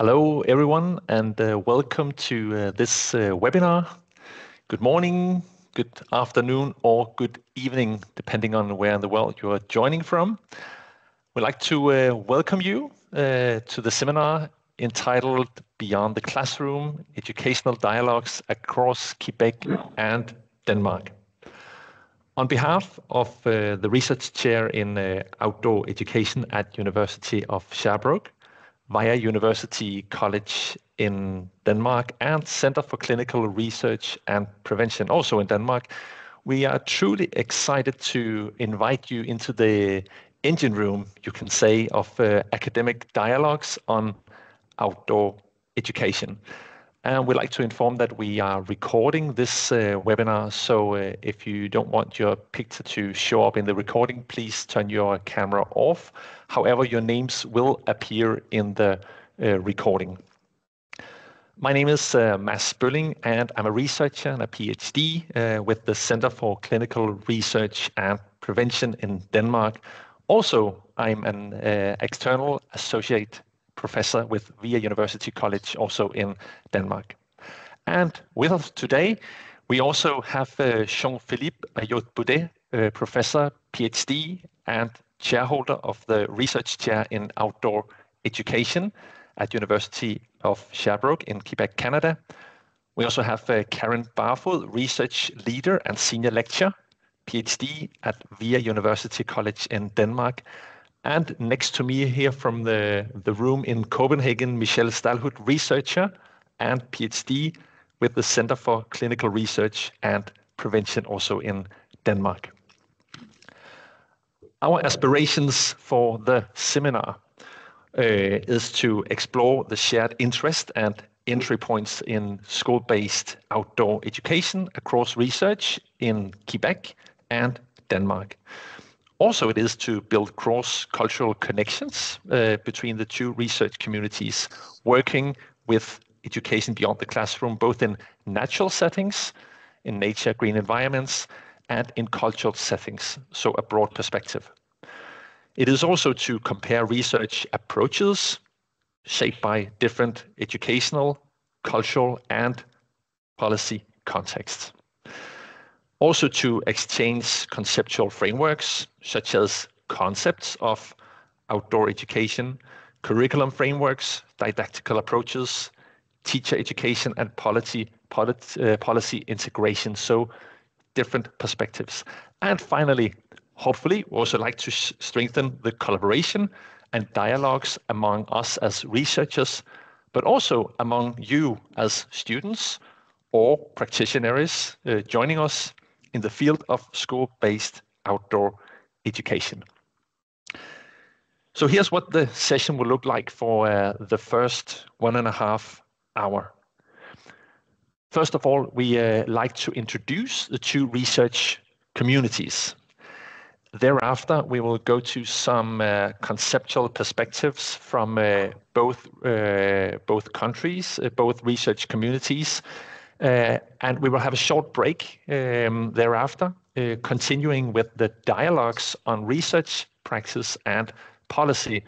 Hello, everyone, and welcome to this webinar. Good morning, good afternoon, or good evening, depending on where in the world you are joining from. We'd like to welcome you to the seminar entitled Beyond the Classroom, Educational Dialogues Across Quebec and Denmark. On behalf of the Research Chair in Outdoor Education at University of Sherbrooke, via University College in Denmark and Center for Clinical Research and Prevention, also in Denmark, we are truly excited to invite you into the engine room, you can say, of academic dialogues on outdoor education. And we'd like to inform that we are recording this webinar, so if you don't want your picture to show up in the recording, please turn your camera off. However, your names will appear in the recording. My name is Mads Bølling, and I'm a researcher and a PhD with the Center for Clinical Research and Prevention in Denmark. Also, I'm an external associate professor with VIA University College, also in Denmark. And with us today, we also have Jean-Philippe Ayot-Boudet, professor, PhD, and chairholder of the Research Chair in Outdoor Education at University of Sherbrooke in Quebec, Canada. We also have Karen Barfoed, research leader and senior lecturer, PhD at VIA University College in Denmark. And next to me here from the room in Copenhagen, Michelle Stalhut, researcher and PhD with the Center for Clinical Research and Prevention, also in Denmark. Our aspirations for the seminar is to explore the shared interest and entry points in school-based outdoor education across research in Quebec and Denmark. Also, it is to build cross-cultural connections between the two research communities, working with education beyond the classroom, both in natural settings, in nature, green environments, and in cultural settings, so a broad perspective. It is also to compare research approaches shaped by different educational, cultural, and policy contexts. Also to exchange conceptual frameworks, such as concepts of outdoor education, curriculum frameworks, didactical approaches, teacher education, and policy integration, so different perspectives. And finally, hopefully, we also like to strengthen the collaboration and dialogues among us as researchers, but also among you as students or practitioners joining us in the field of school-based outdoor education. So here's what the session will look like for the first 1.5 hours. First of all, we like to introduce the two research communities. Thereafter, we will go to some conceptual perspectives from both countries, both research communities, and we will have a short break thereafter, continuing with the dialogues on research, practice, and policy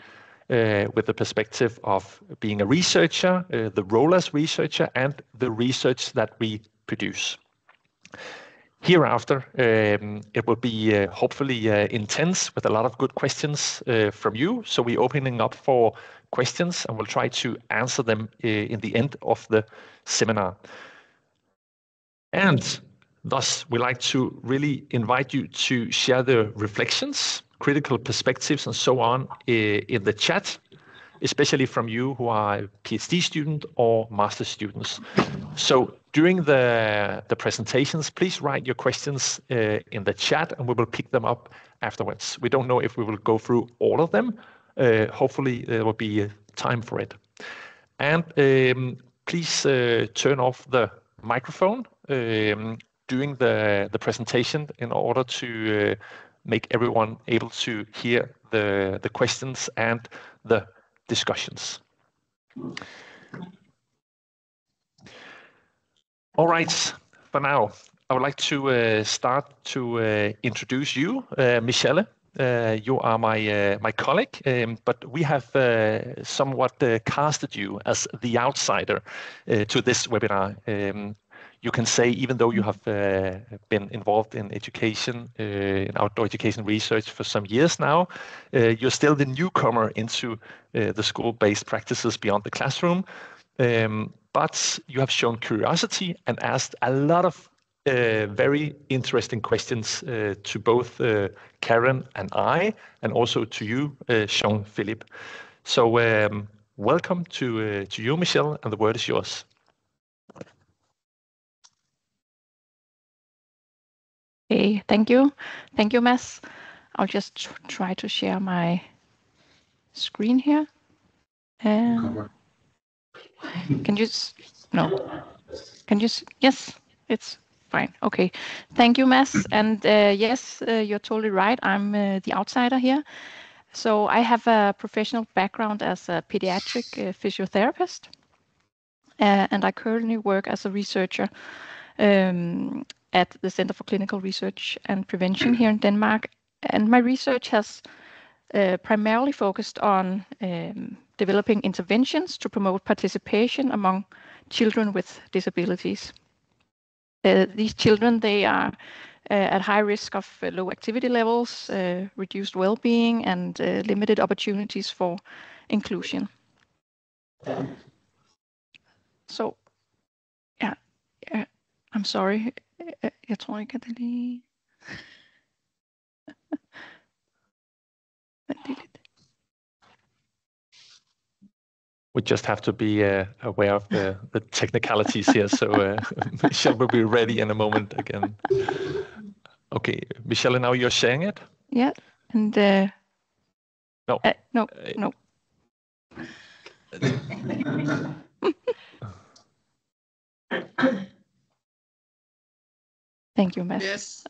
with the perspective of being a researcher, the role as researcher, and the research that we produce. Hereafter, it will be hopefully intense with a lot of good questions from you. So we're opening up for questions and we'll try to answer them in the end of the seminar. And thus, we like to really invite you to share the reflections, critical perspectives, and so on in the chat, especially from you who are a PhD student or master students. So during the presentations, please write your questions in the chat and we will pick them up afterwards. We don't know if we will go through all of them. Hopefully there will be time for it. And please turn off the microphone during the presentation in order to make everyone able to hear the questions and the discussions. All right, for now, I would like to start to introduce you, Michelle. You are my colleague, but we have somewhat casted you as the outsider to this webinar. You can say, even though you have been involved in education, in outdoor education research for some years now, you're still the newcomer into the school-based practices beyond the classroom. But you have shown curiosity and asked a lot of very interesting questions to both Karen and I, and also to you, Jean-Philippe. So welcome to you, Michelle, and the word is yours. Okay, thank you. Thank you, Mads. I'll just try to share my screen here. Can you, no, can you, yes, it's fine. Okay, thank you, Mads. And yes, you're totally right. I'm the outsider here. So I have a professional background as a pediatric physiotherapist. And I currently work as a researcher at the Center for Clinical Research and Prevention here in Denmark. And my research has primarily focused on developing interventions to promote participation among children with disabilities. These children, they are at high risk of low activity levels, reduced well-being, and limited opportunities for inclusion. So, yeah, I'm sorry. Jeg tror ikke, at det lige... We just have to be aware of the technicalities here, so Michelle will be ready in a moment again. Okay, Michelle, now you're sharing it? Yeah, and... no. No. Thank you, Mads. Yes.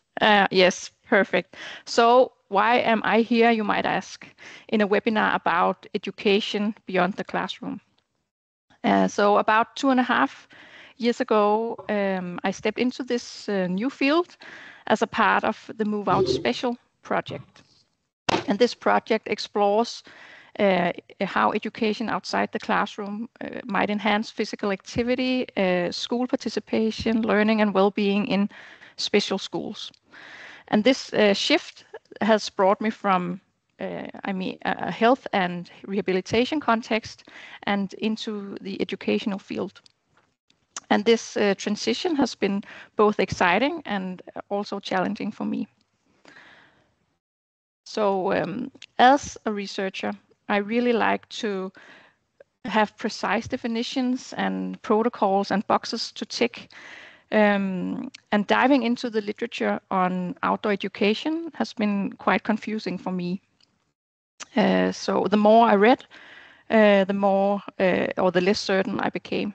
Yes, perfect. So why am I here, you might ask, in a webinar about education beyond the classroom? So about 2.5 years ago, I stepped into this new field as a part of the Move Out Special project. And this project explores how education outside the classroom might enhance physical activity, school participation, learning and well-being in special schools. And this shift has brought me from a health and rehabilitation context and into the educational field. And this transition has been both exciting and also challenging for me. So as a researcher, I really like to have precise definitions and protocols and boxes to tick. And diving into the literature on outdoor education has been quite confusing for me. So the more I read, the more or the less certain I became.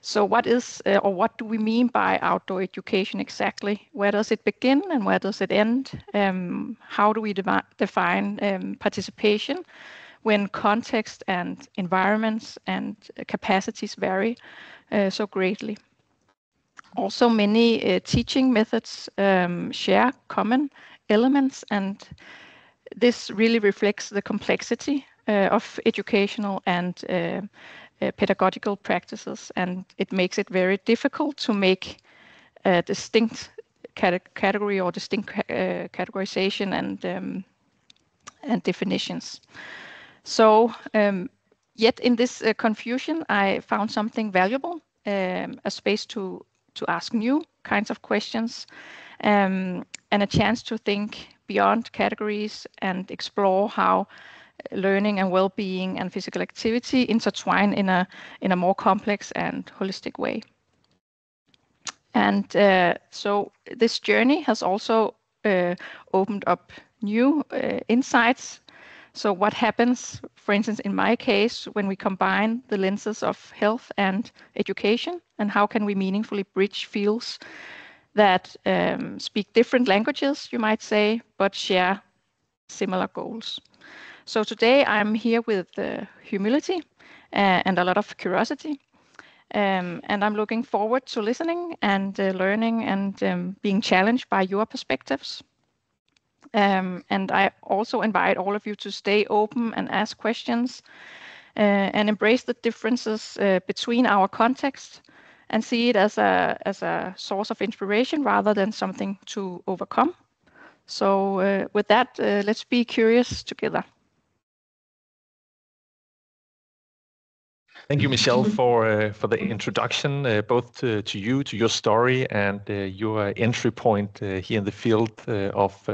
So what is or what do we mean by outdoor education exactly? Where does it begin and where does it end? How do we define participation when context and environments and capacities vary so greatly? Also, many teaching methods share common elements, and this really reflects the complexity of educational and pedagogical practices, and it makes it very difficult to make a distinct category or distinct categorization and definitions. So, yet in this confusion, I found something valuable, a space to ask new kinds of questions, and a chance to think beyond categories and explore how learning and well-being and physical activity intertwine in a more complex and holistic way. And so this journey has also opened up new insights. So what happens, for instance, in my case, when we combine the lenses of health and education, and how can we meaningfully bridge fields that speak different languages, you might say, but share similar goals. So today I'm here with humility and a lot of curiosity, and I'm looking forward to listening and learning and being challenged by your perspectives. And I also invite all of you to stay open and ask questions and embrace the differences between our context and see it as a source of inspiration rather than something to overcome. So with that, let's be curious together. Thank you, Michelle, for the introduction, both to you, to your story, and your entry point here in the field of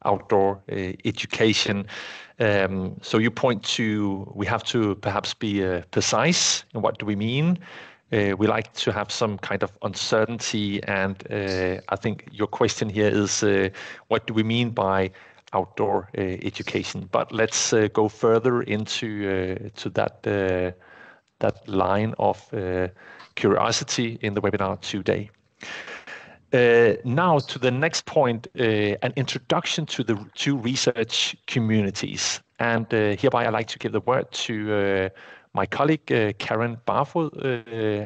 outdoor education. So you point to, we have to perhaps be precise in what do we mean. We like to have some kind of uncertainty, and I think your question here is, what do we mean by outdoor education? But let's go further into to that line of curiosity in the webinar today. Now to the next point, an introduction to the two research communities. And hereby I'd like to give the word to my colleague, Karen Barfod,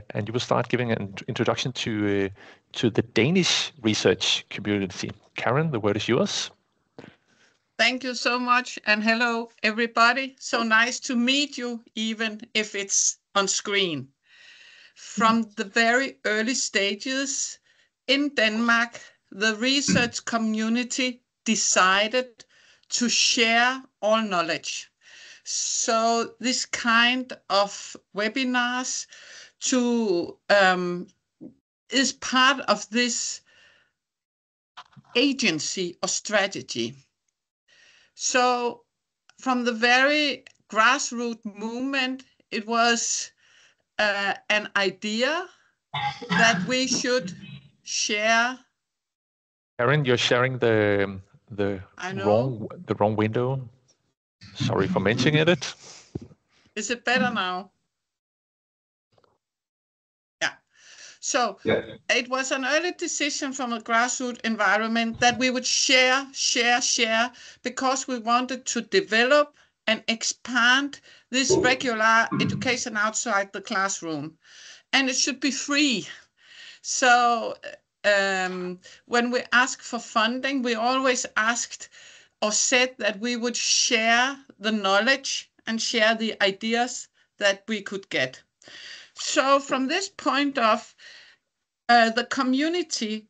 and you will start giving an introduction to the Danish research community. Karen, the word is yours. Thank you so much, and hello, everybody. So nice to meet you, even if it's on screen. From the very early stages in Denmark, the research community decided to share all knowledge. So this kind of webinars is part of this agency or strategy. So from the very grassroots movement, it was an idea that we should share. Karen, you're sharing the wrong window. Sorry for mentioning it. Is it better now? Yeah. So it was an early decision from a grassroots environment that we would share, because we wanted to develop and expand this regular education outside the classroom. And it should be free. So when we asked for funding, we always asked or said that we would share the knowledge and share the ideas that we could get. So from this point of the community,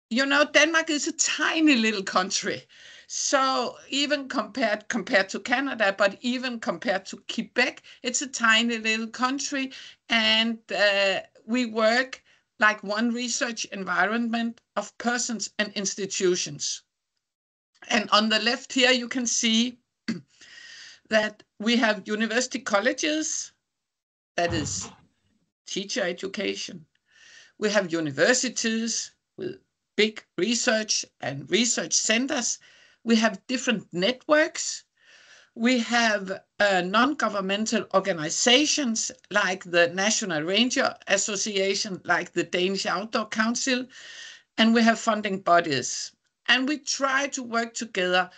you know, Denmark is a tiny little country. So even compared to Canada, but even compared to Quebec, it's a tiny little country. And we work like one research environment of persons and institutions. And on the left here, you can see that we have university colleges, that is teacher education. We have universities with big research and research centers. We have different networks. We have non-governmental organizations like the National Ranger Association, like the Danish Outdoor Council, and we have funding bodies. And we try to work together.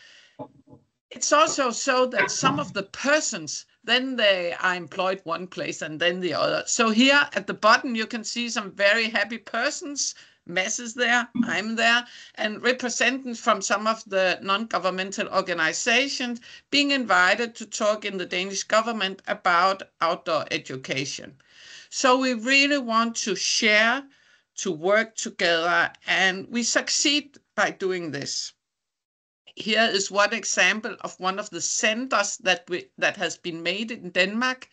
It's also so that some of the persons, then they are employed one place and then the other. So here at the bottom, you can see some very happy persons. Mads is there, I'm there, and representatives from some of the non-governmental organizations being invited to talk in the Danish government about outdoor education. So we really want to share, to work together, and we succeed by doing this. Here is one example of one of the centers that has been made in Denmark,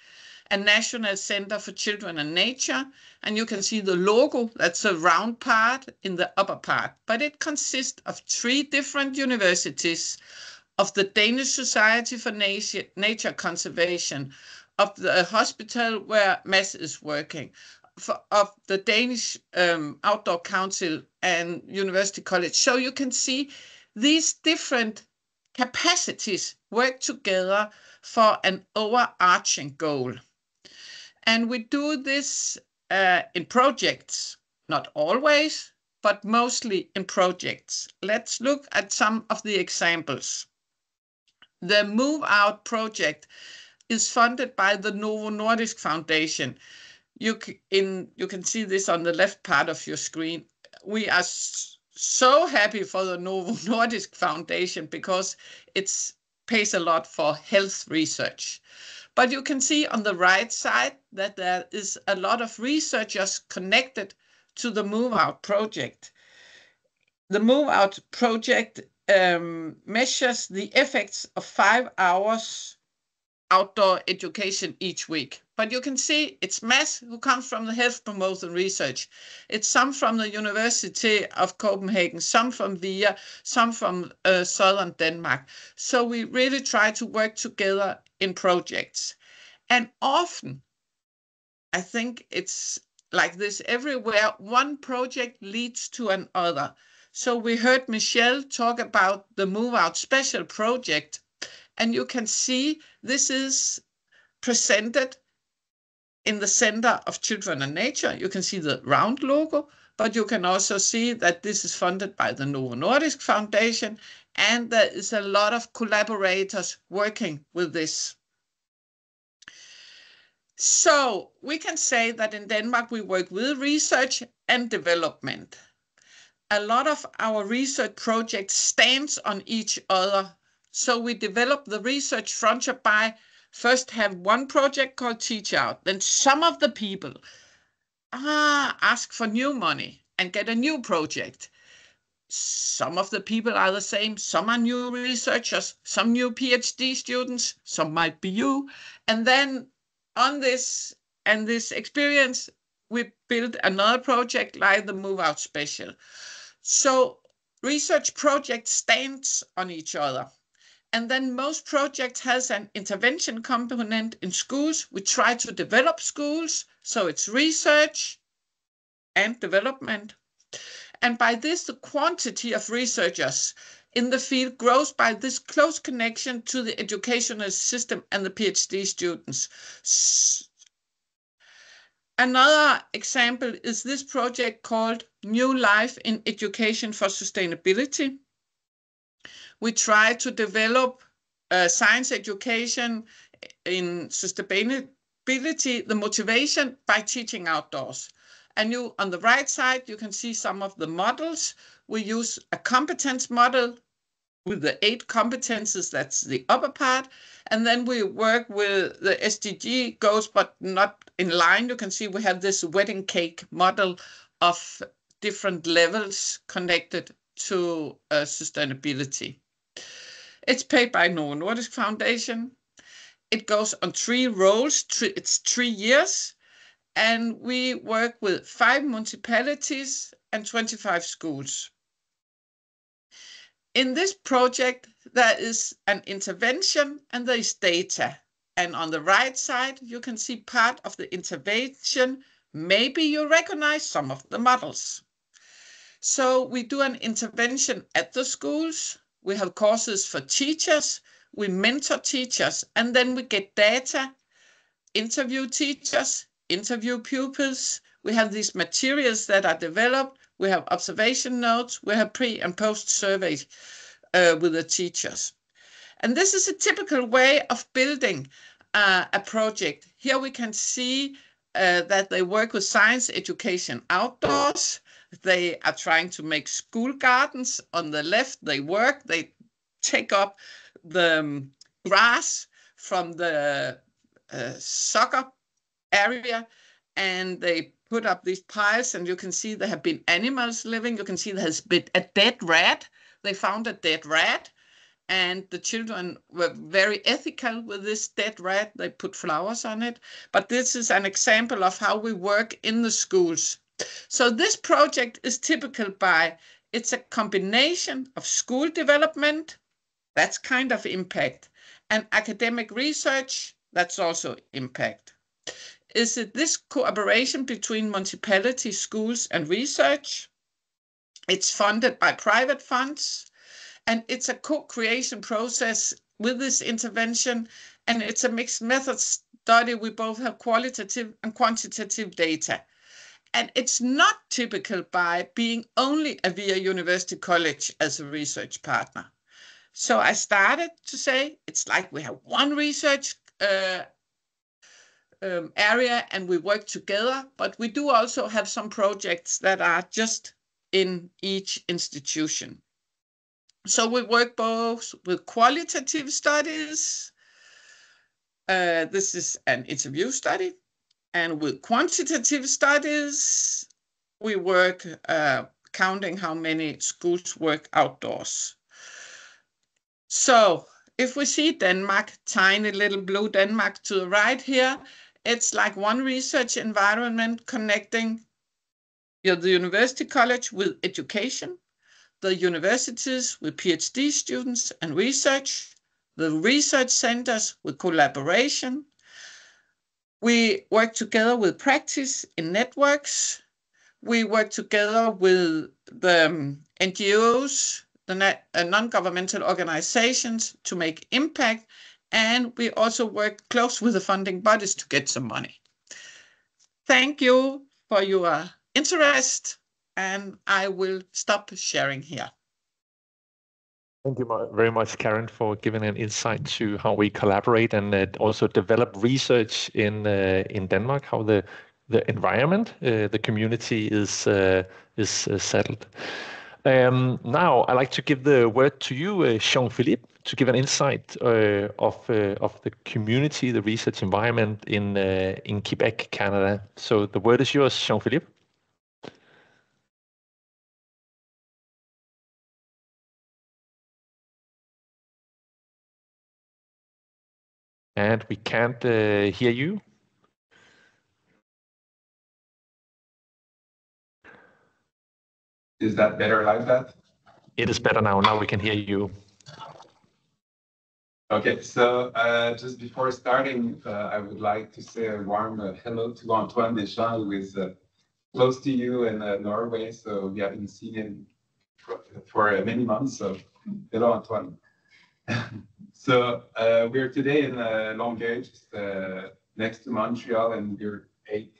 a National Center for Children and Nature. And you can see the logo, that's a round part in the upper part. But it consists of 3 different universities, of the Danish Society for Nature Conservation, of the hospital where Mads is working, of the Danish Outdoor Council and University College. So you can see these different capacities work together for an overarching goal. And we do this in projects, not always, but mostly in projects. Let's look at some of the examples. The Move Out project is funded by the Novo Nordisk Foundation. You can see this on the left part of your screen. We are so happy for the Novo Nordisk Foundation because it pays a lot for health research. But you can see on the right side that there is a lot of researchers connected to the Move Out project. The Move Out project measures the effects of 5 hours outdoor education each week. But you can see it's Mads who comes from the health promotion research. It's some from the University of Copenhagen, some from VIA, some from southern Denmark. So we really try to work together in projects. And often, I think it's like this everywhere, one project leads to another. So we heard Michelle talk about the Move Out Special project, and you can see this is presented in the Center of Children and Nature. You can see the round logo, but you can also see that this is funded by the Novo Nordisk Foundation, and there is a lot of collaborators working with this. So we can say that in Denmark, we work with research and development. A lot of our research projects stands on each other. So we develop the research frontier by first have one project called Teach Out. Then some of the people ask for new money and get a new project. Some of the people are the same. Some are new researchers, some new PhD students, some might be you. And then on this and this experience, we built another project like the Move Out Special. So research projects stands on each other. And then most projects has an intervention component in schools. We try to develop schools. So it's research and development. And by this, the quantity of researchers in the field grows by this close connection to the educational system and the PhD students. Another example is this project called New Life in Education for Sustainability. We try to develop science education in sustainability, the motivation by teaching outdoors. And you, on the right side, you can see some of the models. We use a competence model with the 8 competences, that's the upper part. And then we work with the SDG goals, but not in line. You can see we have this wedding cake model of different levels connected to sustainability. It's paid by Novo Nordisk Foundation. It goes on 3 roles. It's 3 years. And we work with 5 municipalities and 25 schools. In this project, there is an intervention and there is data. And on the right side, you can see part of the intervention. Maybe you recognize some of the models. So we do an intervention at the schools. We have courses for teachers. We mentor teachers, and then we get data, interview teachers, interview pupils. We have these materials that are developed. We have observation notes. We have pre and post surveys with the teachers. And this is a typical way of building a project. Here we can see that they work with science education outdoors. They are trying to make school gardens. On the left, they take up the grass from the soccer area, and they put up these piles, and you can see there have been animals living. You can see there has been a dead rat. They found a dead rat, and the children were very ethical with this dead rat. They put flowers on it. But this is an example of how we work in the schools. So this project is typical by, it's a combination of school development, that's kind of impact, and academic research, that's also impact. Is it this cooperation between municipality, schools, and research? It's funded by private funds, and it's a co-creation process with this intervention, and it's a mixed method study. We both have qualitative and quantitative data. And it's not typical by being only a VIA University College as a research partner. So I started to say it's like we have one research area and we work together, but we do also have some projects that are just in each institution. So we work both with qualitative studies. This is an interview study. And with quantitative studies, we work counting how many schools work outdoors. So if we see Denmark, tiny little blue Denmark to the right here, it's like one research environment connecting the university college with education, the universities with PhD students and research, the research centers with collaboration. We work together with practice in networks. We work together with the NGOs, the non-governmental organizations to make impact. And we also work close with the funding bodies to get some money. Thank you for your interest, and I will stop sharing here. Thank you very much, Karen, for giving an insight to how we collaborate and also develop research in Denmark, how the environment, the community is settled. Now, I'd like to give the word to you, Jean-Philippe, to give an insight of the community, the research environment in Quebec, Canada. So the word is yours, Jean-Philippe. And we can't hear you. Is that better like that? It is better now. Now we can hear you. Okay, so just before starting, I would like to say a warm hello to Antoine Deschamps, who is close to you in Norway. So we haven't seen him for many months. So hello, Antoine. So we're today in Longueuil, next to Montreal, and we're 8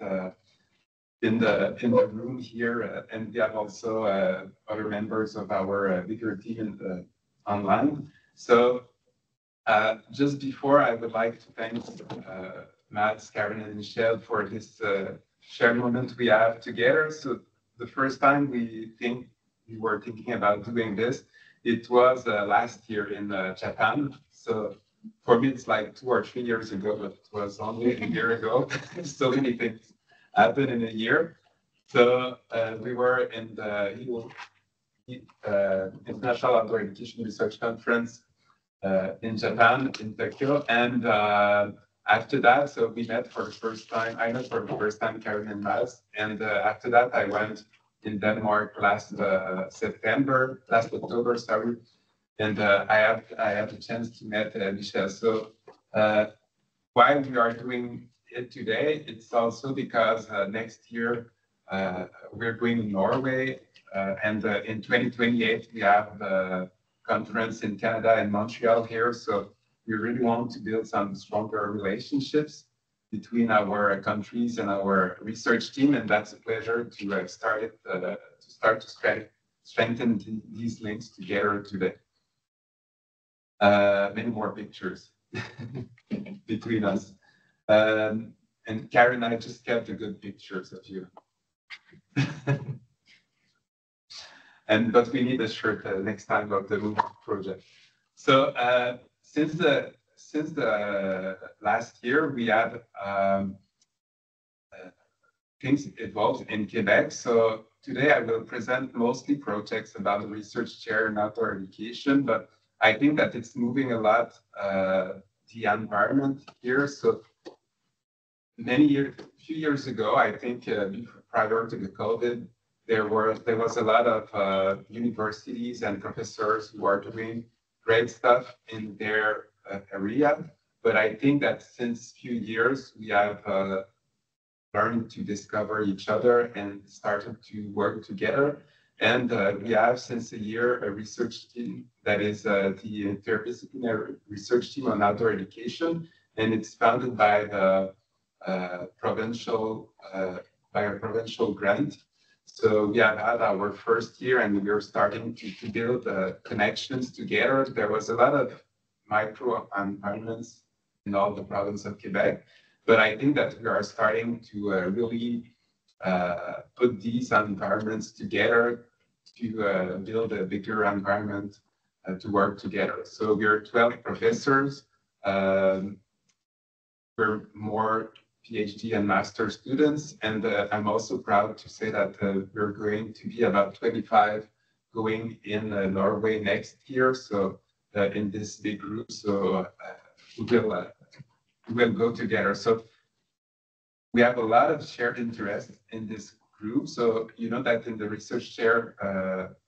in the room here, and we have also other members of our bigger team online. So just before, I would like to thank Mads, Karen, and Michelle for this shared moment we have together. So the first time we were thinking about doing this, it was last year in Japan. So for me, it's like 2 or 3 years ago, but it was only a year ago. So many things happened in a year. So we were in the International Outdoor Education Research Conference in Japan, in Tokyo. And after that, so we met for the first time. I met for the first time Karen and Mads. And after that, I went in Denmark last October, sorry. And I had the chance to meet Michelle. So why we are doing it today, it's also because next year we're going to Norway, and in 2028 we have the conference in Canada and Montreal here. So we really want to build some stronger relationships between our countries and our research team, and that's a pleasure to start to strengthen these links together today. Many more pictures between us. And Karen, I just kept the good pictures of you. But we need a shirt next time of the movie project. So since the last year, we have things evolved in Quebec. So today I will present mostly projects about the research chair in outdoor education, but I think that it's moving a lot, the environment here. So few years ago, I think prior to the COVID, there was a lot of universities and professors who are doing great stuff in their area. But I think that since few years, we have learned to discover each other and started to work together. And we have since a year a research team that is the interdisciplinary research team on outdoor education, and it's founded by the provincial grant. So we have had our first year, and we are starting to build connections together. There was a lot of micro environments in all the province of Quebec, but I think that we are starting to really put these environments together to build a bigger environment to work together. So we're 12 professors. We're more PhD and master students, and I'm also proud to say that we're going to be about 25 going in Norway next year. So in this big group, so we will go together. So we have a lot of shared interest in this group. So you know that in the research chair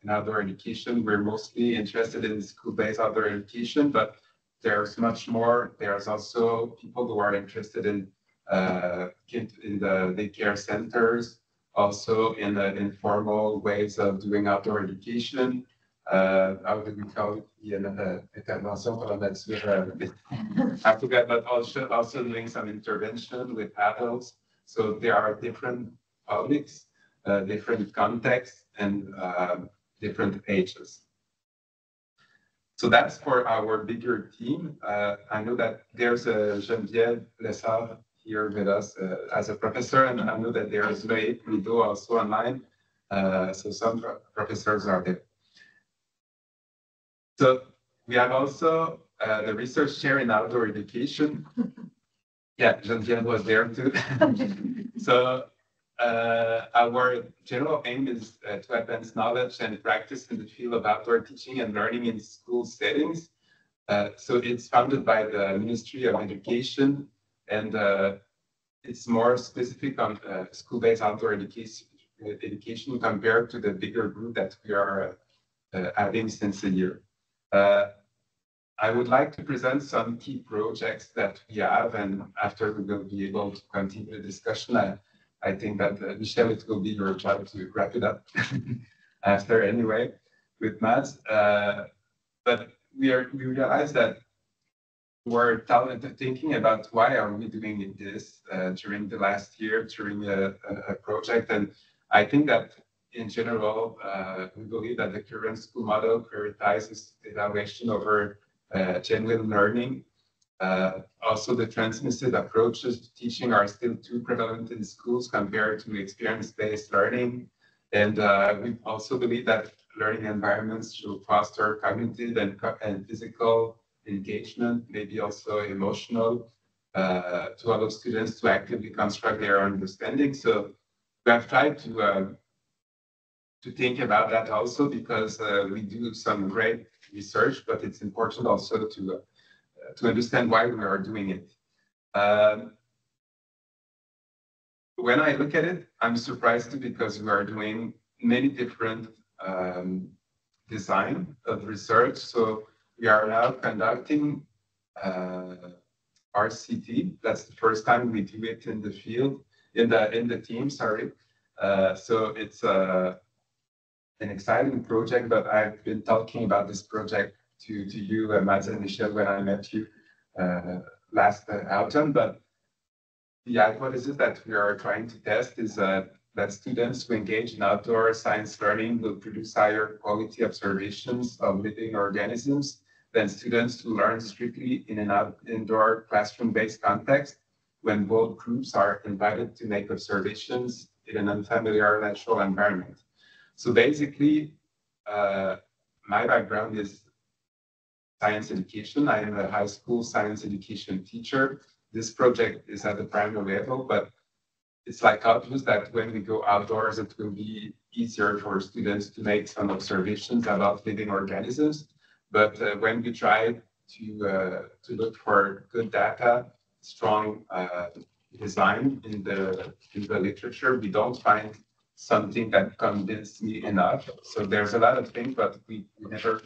in outdoor education, we're mostly interested in school-based outdoor education, but there's much more. There's also people who are interested in the daycare centers, also in the informal ways of doing outdoor education. How do we call it? Intervention pour la nature. I forgot, but also doing some intervention with adults. So there are different publics, different contexts, and different ages. So that's for our bigger team. I know that there's Geneviève Lessard here with us as a professor, and I know that there's Loïc Rideau also online. So some professors are there. So we have also the research chair in outdoor education. Yeah, Geneviève was there too. So our general aim is to advance knowledge and practice in the field of outdoor teaching and learning in school settings. So it's founded by the Ministry of Education, and it's more specific on school-based outdoor education compared to the bigger group that we are having since a year. I would like to present some key projects that we have, and after we will be able to continue the discussion. I think that, Michelle, it will be your job to wrap it up after anyway with Mads. But we realize that we're thinking about why are we doing this during the last year, during a project. And I think that in general, we believe that the current school model prioritizes evaluation over genuine learning. Also, the transmissive approaches to teaching are still too prevalent in schools compared to experience-based learning. And we also believe that learning environments should foster cognitive and physical engagement, maybe also emotional, to allow students to actively construct their understanding. So we have tried to think about that also, because we do some great research, but it's important also to understand why we are doing it. When I look at it, I'm surprised too, because we are doing many different design of research. So we are now conducting RCT. That's the first time we do it in the field, in the team, sorry. So it's an exciting project, but I've been talking about this project to you, Mads and Michelle, when I met you last autumn. But the hypothesis that we are trying to test is that students who engage in outdoor science learning will produce higher quality observations of living organisms than students who learn strictly in an indoor classroom-based context, when both groups are invited to make observations in an unfamiliar natural environment. So basically, my background is science education. I am a high school science education teacher. This project is at the primary level, but it's like obvious that when we go outdoors, it will be easier for students to make some observations about living organisms. But when we try to look for good data, strong design in the literature, we don't find something that convinced me enough. So there's a lot of things, but we never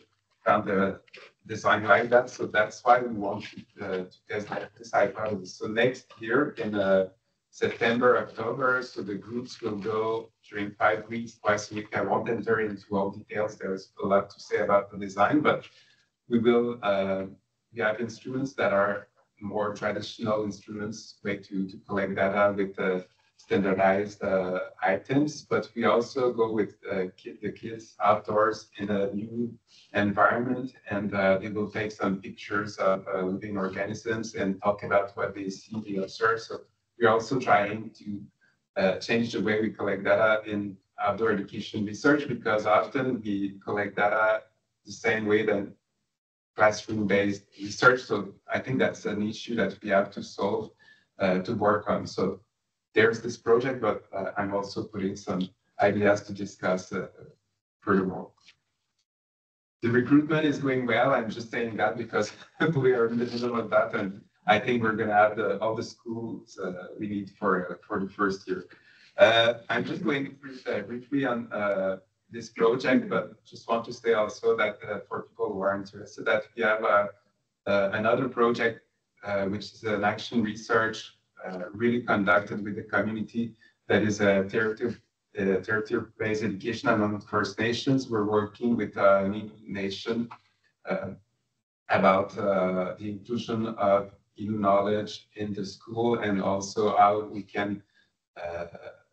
found a design like that. So that's why we want to test this hypothesis. So next year in September, October, so the groups will go during 5 weeks, twice a week. I won't enter into all details. There's a lot to say about the design, but we will we have instruments that are more traditional instruments, way to collect data with standardized items, but we also go with the kids outdoors in a new environment, and they will take some pictures of living organisms and talk about what they see, they observe. So we're also trying to change the way we collect data in outdoor education research, because often we collect data the same way than classroom-based research. So I think that's an issue that we have to solve, to work on. So there's this project, but I'm also putting some ideas to discuss furthermore. The recruitment is going well. I'm just saying that because we are in the middle of that, and I think we're going to have all the schools we need for the first year. I'm just going briefly on this project, but just want to say also that for people who are interested, that we have another project, which is an action research really conducted with the community, that is a territory-based education among First Nations. We're working with a nation about the inclusion of new knowledge in the school, and also how we can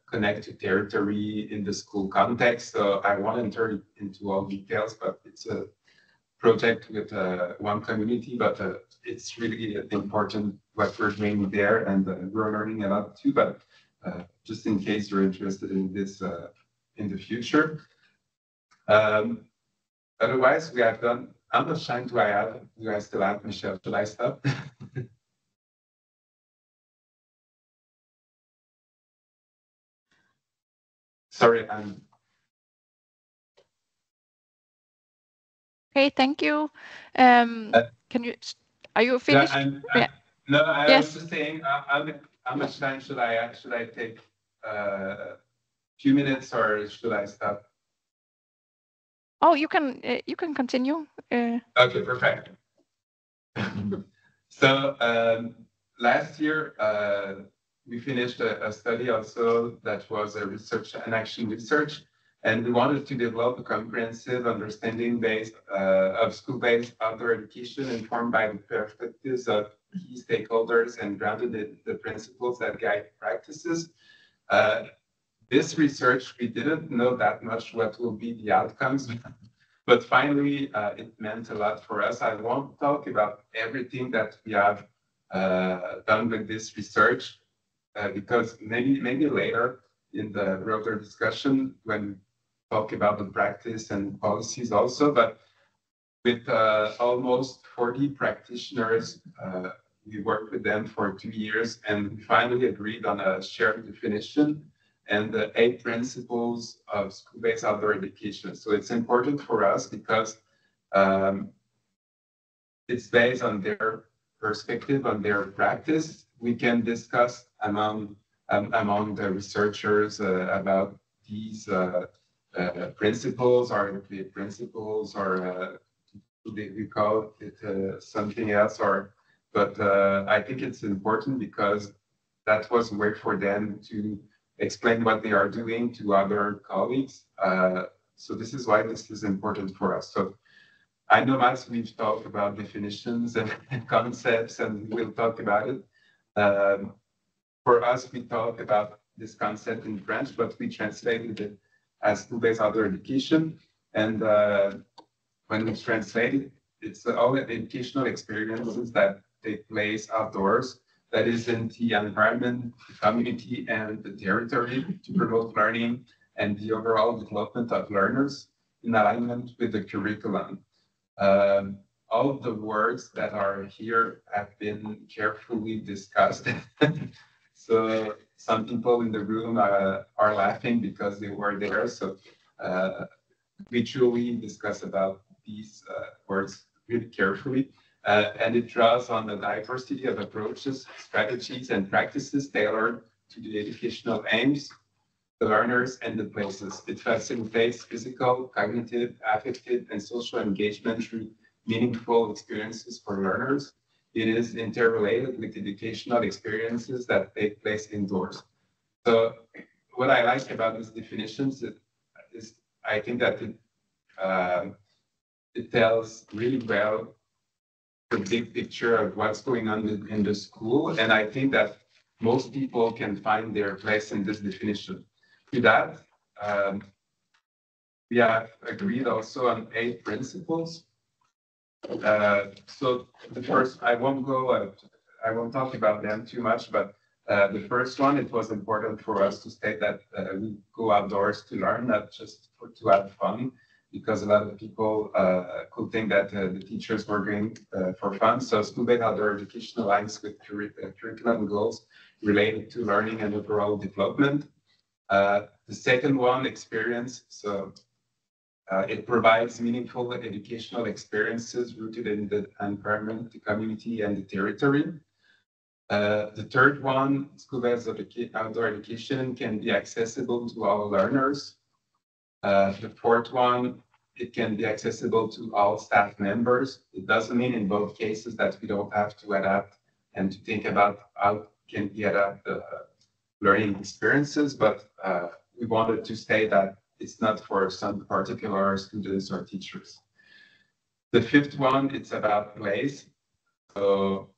connect to territory in the school context. So I won't enter into all details, but it's a project with one community, but it's really important what we're doing there, and we're learning a lot too. But just in case you're interested in this in the future. Otherwise, we have done. How much time do I have? Do I still have, Michelle? Should I stop? Sorry, I'm. Okay, thank you. Can you? Are you finished? No, I yes. was just saying. How much time should I take? A few minutes, or should I stop? Oh, you can continue. Okay, perfect. So last year we finished a study also that was a research and action research, and we wanted to develop a comprehensive understanding based of school-based outdoor education informed by the perspectives of key stakeholders and grounded in the principles that guide practices. This research, we didn't know that much what will be the outcomes, but finally it meant a lot for us. I won't talk about everything that we have done with this research, because maybe later in the broader discussion when we talk about the practice and policies also, but with almost 40 practitioners, we worked with them for 2 years, and we finally agreed on a shared definition and the 8 principles of school-based outdoor education. So it's important for us because it's based on their perspective, on their practice. We can discuss among the researchers about these principles, or the principles, or we call it something else. But I think it's important because that was a way for them to explain what they are doing to other colleagues. So this is why this is important for us. So I know, Max, we've talked about definitions and concepts, and we'll talk about it. For us, we talk about this concept in French, but we translated it as school-based outdoor education. And when we translate it, it's all the educational experiences that take place outdoors, that is in the environment, the community, and the territory to promote learning and the overall development of learners in alignment with the curriculum. All of the words that are here have been carefully discussed. So some people in the room are laughing because they were there. So we truly discuss about these words really carefully. And it draws on the diversity of approaches, strategies, and practices tailored to the educational aims, the learners, and the places. It facilitates physical, cognitive, affective, and social engagement through meaningful experiences for learners. It is interrelated with educational experiences that take place indoors. So what I like about these definitions is I think that it tells really well the big picture of what's going on in the school. And I think that most people can find their place in this definition. To that, we have agreed also on 8 principles. So the first, I won't talk about them too much, but The first one, it was important for us to state that we go outdoors to learn, not just to have fun, because a lot of people could think that the teachers were going for fun. So school-based outdoor education aligns with curriculum goals related to learning and overall development. The second one, experience. So it provides meaningful educational experiences rooted in the environment, the community, and the territory. The third one, school-based outdoor education can be accessible to all learners. The fourth one, it can be accessible to all staff members. It doesn't mean in both cases that we don't have to adapt and to think about how can we adapt the learning experiences, but we wanted to say that it's not for some particular students or teachers. The fifth one, it's about place. So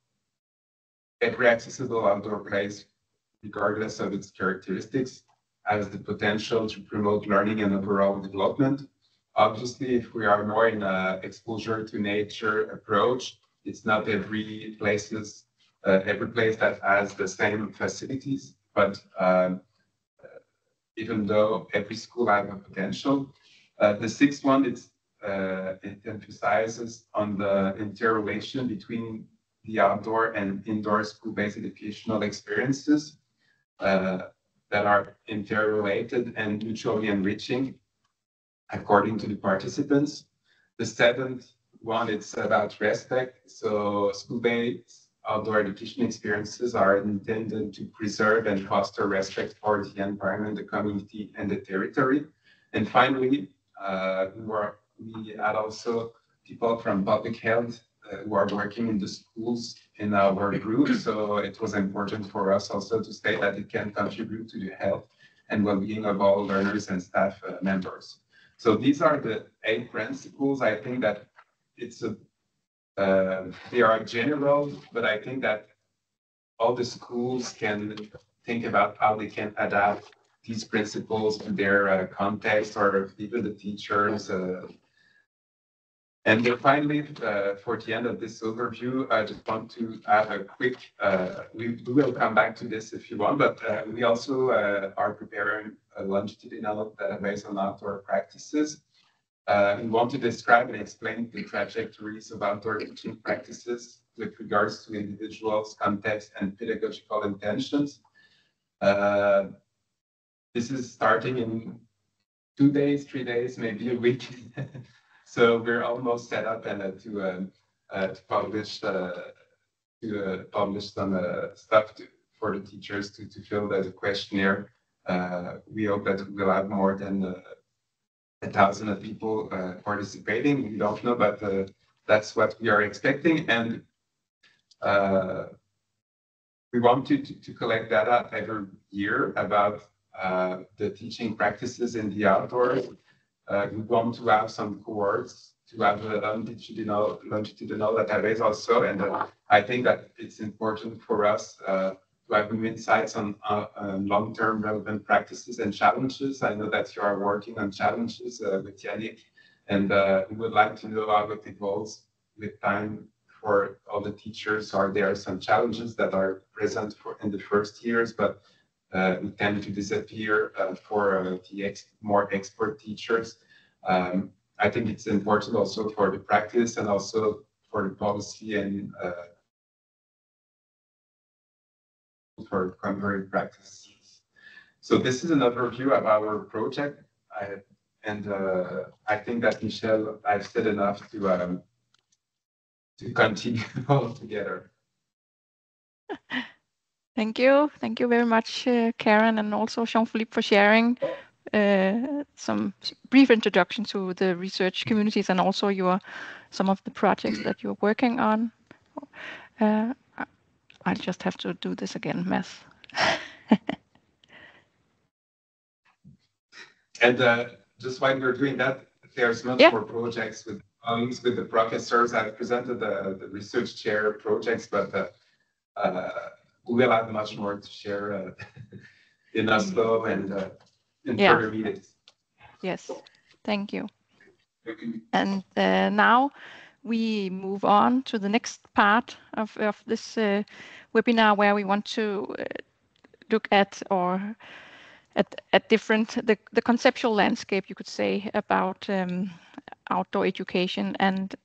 every accessible outdoor place, regardless of its characteristics, has the potential to promote learning and overall development. Obviously, if we are more in an exposure to nature approach, it's not every place that has the same facilities, but even though every school has a potential. The sixth one, it emphasizes on the interrelation between the outdoor and indoor school-based educational experiences that are interrelated and mutually enriching according to the participants. The seventh one, it's about respect. So school-based outdoor education experiences are intended to preserve and foster respect for the environment, the community, and the territory. And finally, we had also people from public health who are working in the schools in our group. So it was important for us also to state that it can contribute to the health and well-being of all learners and staff members. So these are the 8 principles. I think that they are general, but I think that all the schools can think about how they can adapt these principles to their context, or even the teachers. And then finally, for the end of this overview, I just want to add a quick, we will come back to this if you want, but we also are preparing a longitudinal database on outdoor practices. We want to describe and explain the trajectories of outdoor teaching practices with regards to individuals, context, and pedagogical intentions. This is starting in 2 days, 3 days, maybe a week. So we're almost set up and to publish some stuff for the teachers to fill the questionnaire. We hope that we'll have more than 1,000 people participating. We don't know, but that's what we are expecting. And we want to collect data every year about the teaching practices in the outdoors. We want to have some cohorts to have a longitudinal database also. And I think that it's important for us to have new insights on long-term relevant practices and challenges. I know that you are working on challenges with Yannick, and we would like to know how it evolves with time for all the teachers. Are there some challenges that are present in the first years, but we tend to disappear for the more expert teachers? I think it's important also for the practice and also for the policy and for contemporary practices. So this is an overview of our project. I think that, Michelle, I've said enough to continue all together. Thank you. Thank you very much, Karen, and also Jean-Philippe for sharing some brief introduction to the research communities and also some of the projects that you're working on. I just have to do this again, Mads. And just while we're doing that, there's much more projects with the professors. I've presented the research chair projects, but we will have much more to share in Oslo and in further meetings. Yes, thank you. And now we move on to the next part of this webinar, where we want to look at different the conceptual landscape, you could say, about outdoor education. And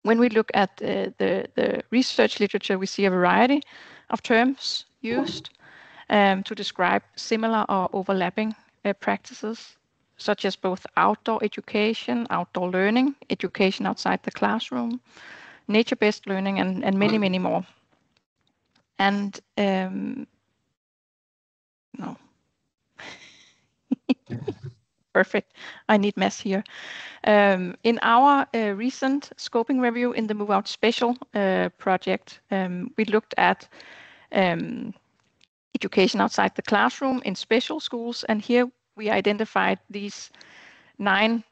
when we look at the research literature, we see a variety of terms used to describe similar or overlapping practices, such as both outdoor education, outdoor learning, education outside the classroom, nature-based learning, and many, many more. And no. Perfect. I need mess here. In our recent scoping review in the Move Out Special project, we looked at education outside the classroom in special schools, and here we identified these 9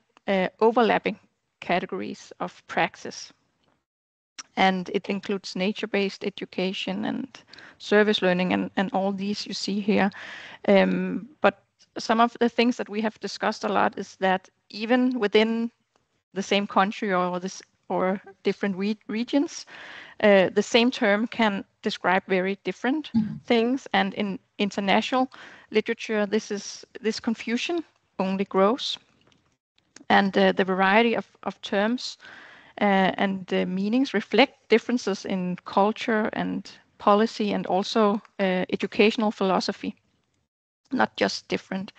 overlapping categories of praxis. And it includes nature-based education and service learning and all these you see here. But some of the things that we have discussed a lot is that even within the same country or different regions, the same term can describe very different things. And in international literature, this confusion only grows. And the variety of terms and meanings reflect differences in culture and policy and also educational philosophy, not just different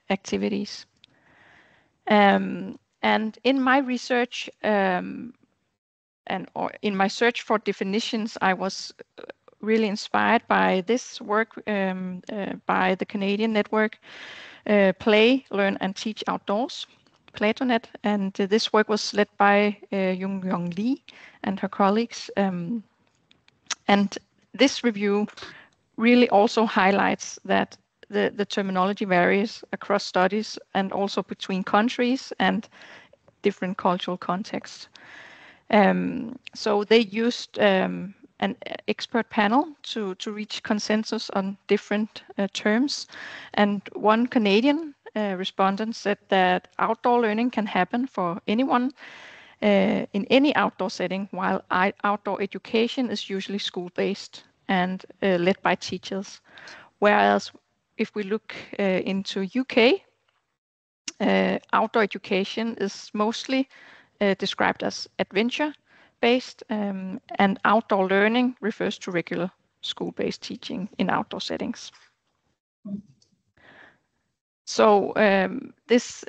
activities. And in my research in my search for definitions, I was really inspired by this work by the Canadian network Play, Learn and Teach Outdoors, Platonet, and this work was led by Jung Lee and her colleagues. And this review really also highlights that the terminology varies across studies and also between countries and different cultural contexts. So they used an expert panel to reach consensus on different terms. And one Canadian respondent said that outdoor learning can happen for anyone in any outdoor setting, while outdoor education is usually school-based and led by teachers. Whereas if we look into UK, outdoor education is mostly described as adventure-based, and outdoor learning refers to regular school-based teaching in outdoor settings. So this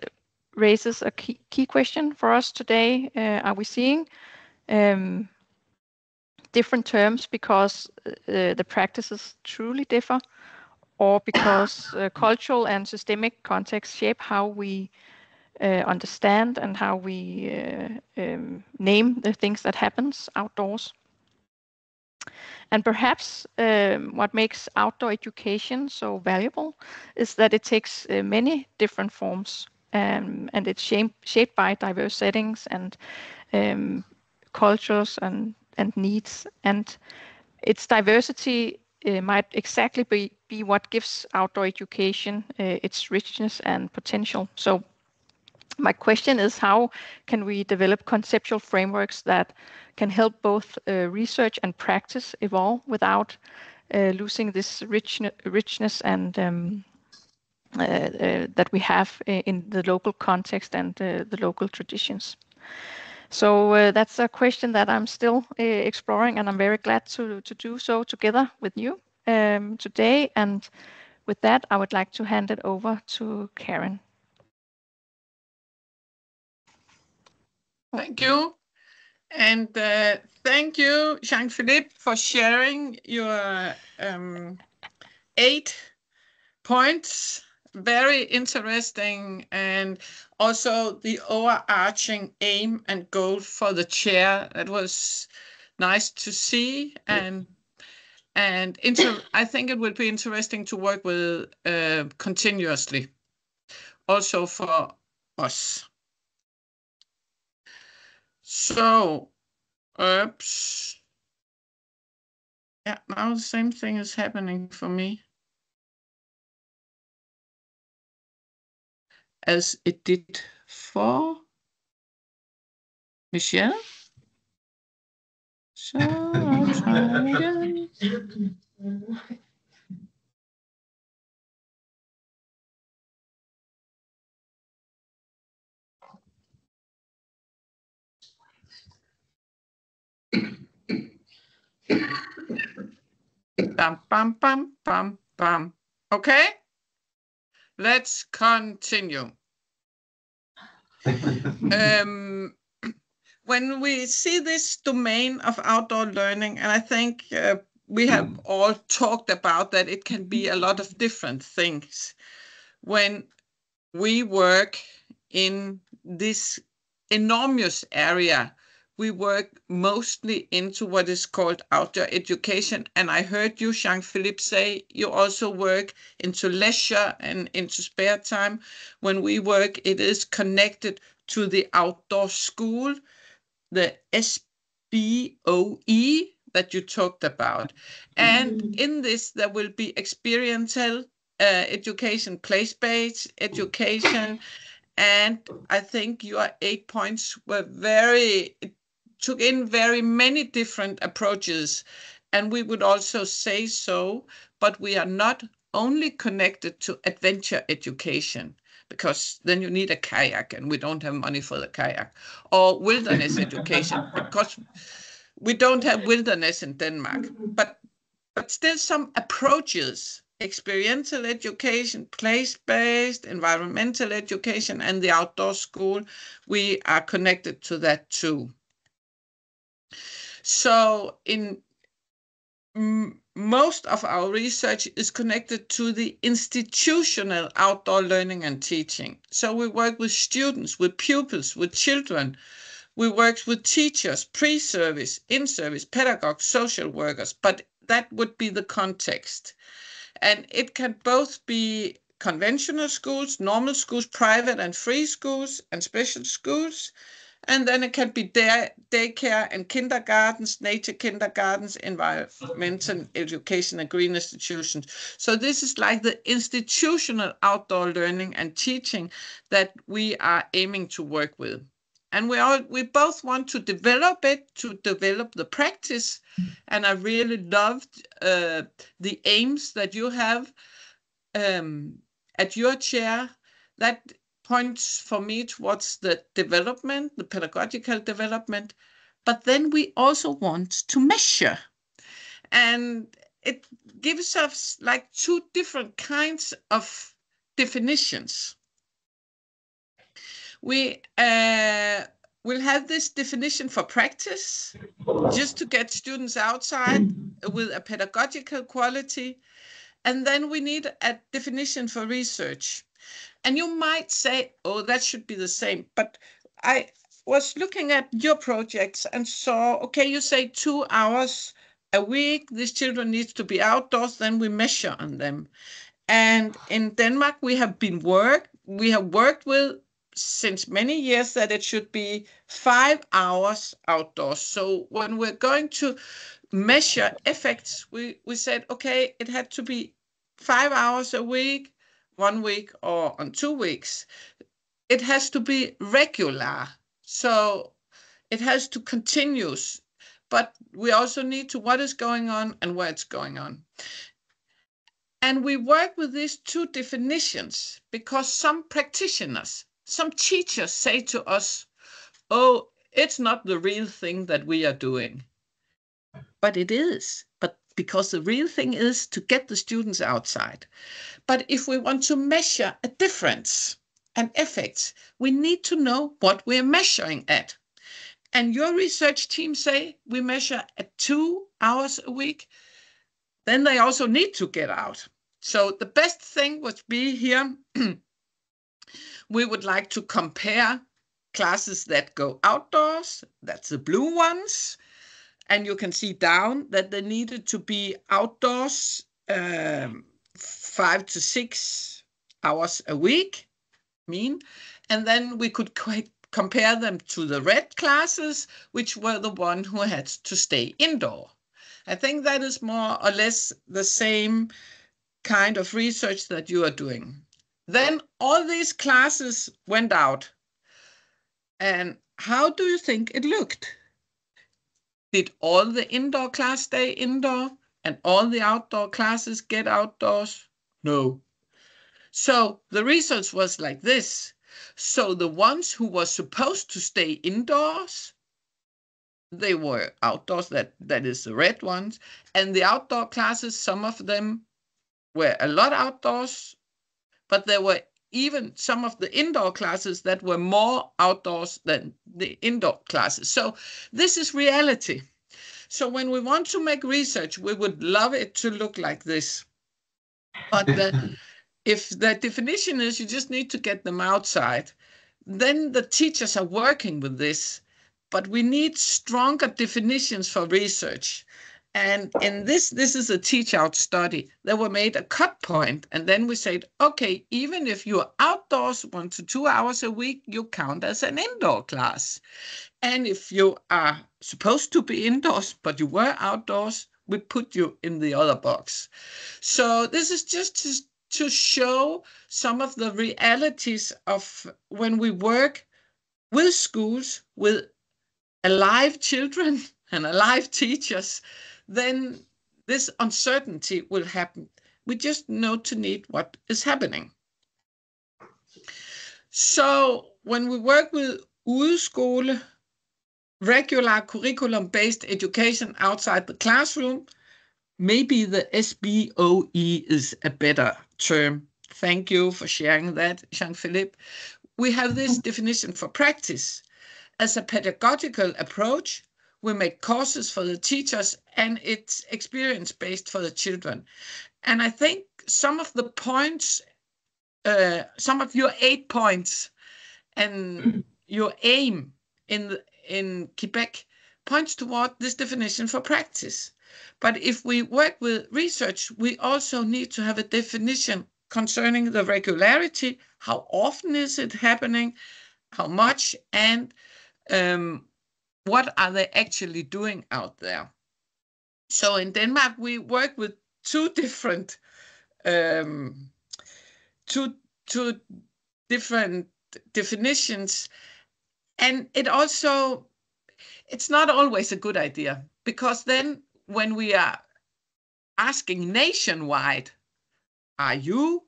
raises a key question for us today. Are we seeing different terms because the practices truly differ, or because cultural and systemic contexts shape how we understand and how we name the things that happens outdoors? And perhaps what makes outdoor education so valuable is that it takes many different forms, and it's shaped by diverse settings and cultures and needs. And its diversity might exactly be what gives outdoor education its richness and potential. So my question is, how can we develop conceptual frameworks that can help both research and practice evolve without losing this richness and that we have in the local context and the local traditions? So that's a question that I'm still exploring, and I'm very glad to do so together with you today. And with that, I would like to hand it over to Karen. Thank you. And thank you, Jean-Philippe, for sharing your 8 points. Very interesting, and also the overarching aim and goal for the chair. That was nice to see, and I think it will be interesting to work with continuously, also for us. So, oops. Yeah, now the same thing is happening for me as it did for Michelle. So I'll try again. Bam, bam, bam, bam, bam. Okay? Let's continue. When we see this domain of outdoor learning, and I think we have all talked about that it can be a lot of different things. When we work in this enormous area, we work mostly into what is called outdoor education. And I heard you, Jean-Philippe, say you also work into leisure and into spare time. When we work, it is connected to the outdoor school, the SBOE that you talked about. And in this, there will be experiential education, place-based education. And I think your 8 points were took in very many different approaches. And we would also say so, but we are not only connected to adventure education, because then you need a kayak and we don't have money for the kayak, or wilderness education, because we don't have wilderness in Denmark, but still some approaches, experiential education, place-based, environmental education, and the outdoor school, we are connected to that too. So in most of our research is connected to the institutional outdoor learning and teaching. So we work with students, with pupils, with children. We work with teachers, pre-service, in-service, pedagogues, social workers, but that would be the context. And it can both be conventional schools, normal schools, private and free schools, and special schools. And then it can be daycare and kindergartens, nature kindergartens, environmental education and green institutions. So this is like the institutional outdoor learning and teaching that we are aiming to work with. And we both want to develop it, to develop the practice. And I really loved the aims that you have at your chair. That points for me towards the development, the pedagogical development. But then we also want to measure. And it gives us like two different kinds of definitions. We will have this definition for practice, just to get students outside with a pedagogical quality. And then we need a definition for research. And you might say, oh, that should be the same. But I was looking at your projects and saw, okay, you say 2 hours a week, these children need to be outdoors, then we measure on them. And in Denmark, we have worked with since many years that it should be 5 hours outdoors. So when we're going to measure effects, we said, okay, it had to be 5 hours a week, 1 week, or on 2 weeks. It has to be regular. So it has to continue. But we also need to what is going on and where it's going on. And we work with these two definitions because some practitioners, some teachers say to us, oh, it's not the real thing that we are doing. But it is. But because the real thing is to get the students outside. But if we want to measure a difference and effects, we need to know what we're measuring at. And your research team say we measure at 2 hours a week. Then they also need to get out. So the best thing would be here, we would like to compare classes that go outdoors, that's the blue ones, and you can see down that they needed to be outdoors 5 to 6 hours a week, and then we could compare them to the red classes, which were the one who had to stay indoor. I think that is more or less the same kind of research that you are doing. Then all these classes went out. And how do you think it looked? Did all the indoor class stay indoor and all the outdoor classes get outdoors? No. So the research was like this. So the ones who were supposed to stay indoors they were outdoors, that is the red ones. And the outdoor classes, some of them were a lot outdoors, but there were even some of the indoor classes that were more outdoors than the indoor classes. So this is reality. So when we want to make research, we would love it to look like this. But if the definition is you just need to get them outside, then the teachers are working with this. But we need stronger definitions for research. And in this is a teach-out study. They were made a cut point, and then we said, okay, even if you're outdoors 1 to 2 hours a week, you count as an indoor class. And if you are supposed to be indoors, but you were outdoors, we put you in the other box. So this is just to show some of the realities of when we work with schools, with alive children and alive teachers, then this uncertainty will happen. We just know to need what is happening. So when we work with udskole, regular curriculum-based education outside the classroom, maybe the SBOE is a better term. Thank you for sharing that, Jean-Philippe. We have this definition for practice. As a pedagogical approach, we make courses for the teachers, and it's experience-based for the children. And I think some of the points, some of your 8 points and your aim in Quebec points toward this definition for practice. But if we work with research, we also need to have a definition concerning the regularity. How often is it happening? How much? And what are they actually doing out there? So in Denmark, we work with two different definitions. And it's not always a good idea, because then when we are asking nationwide, are you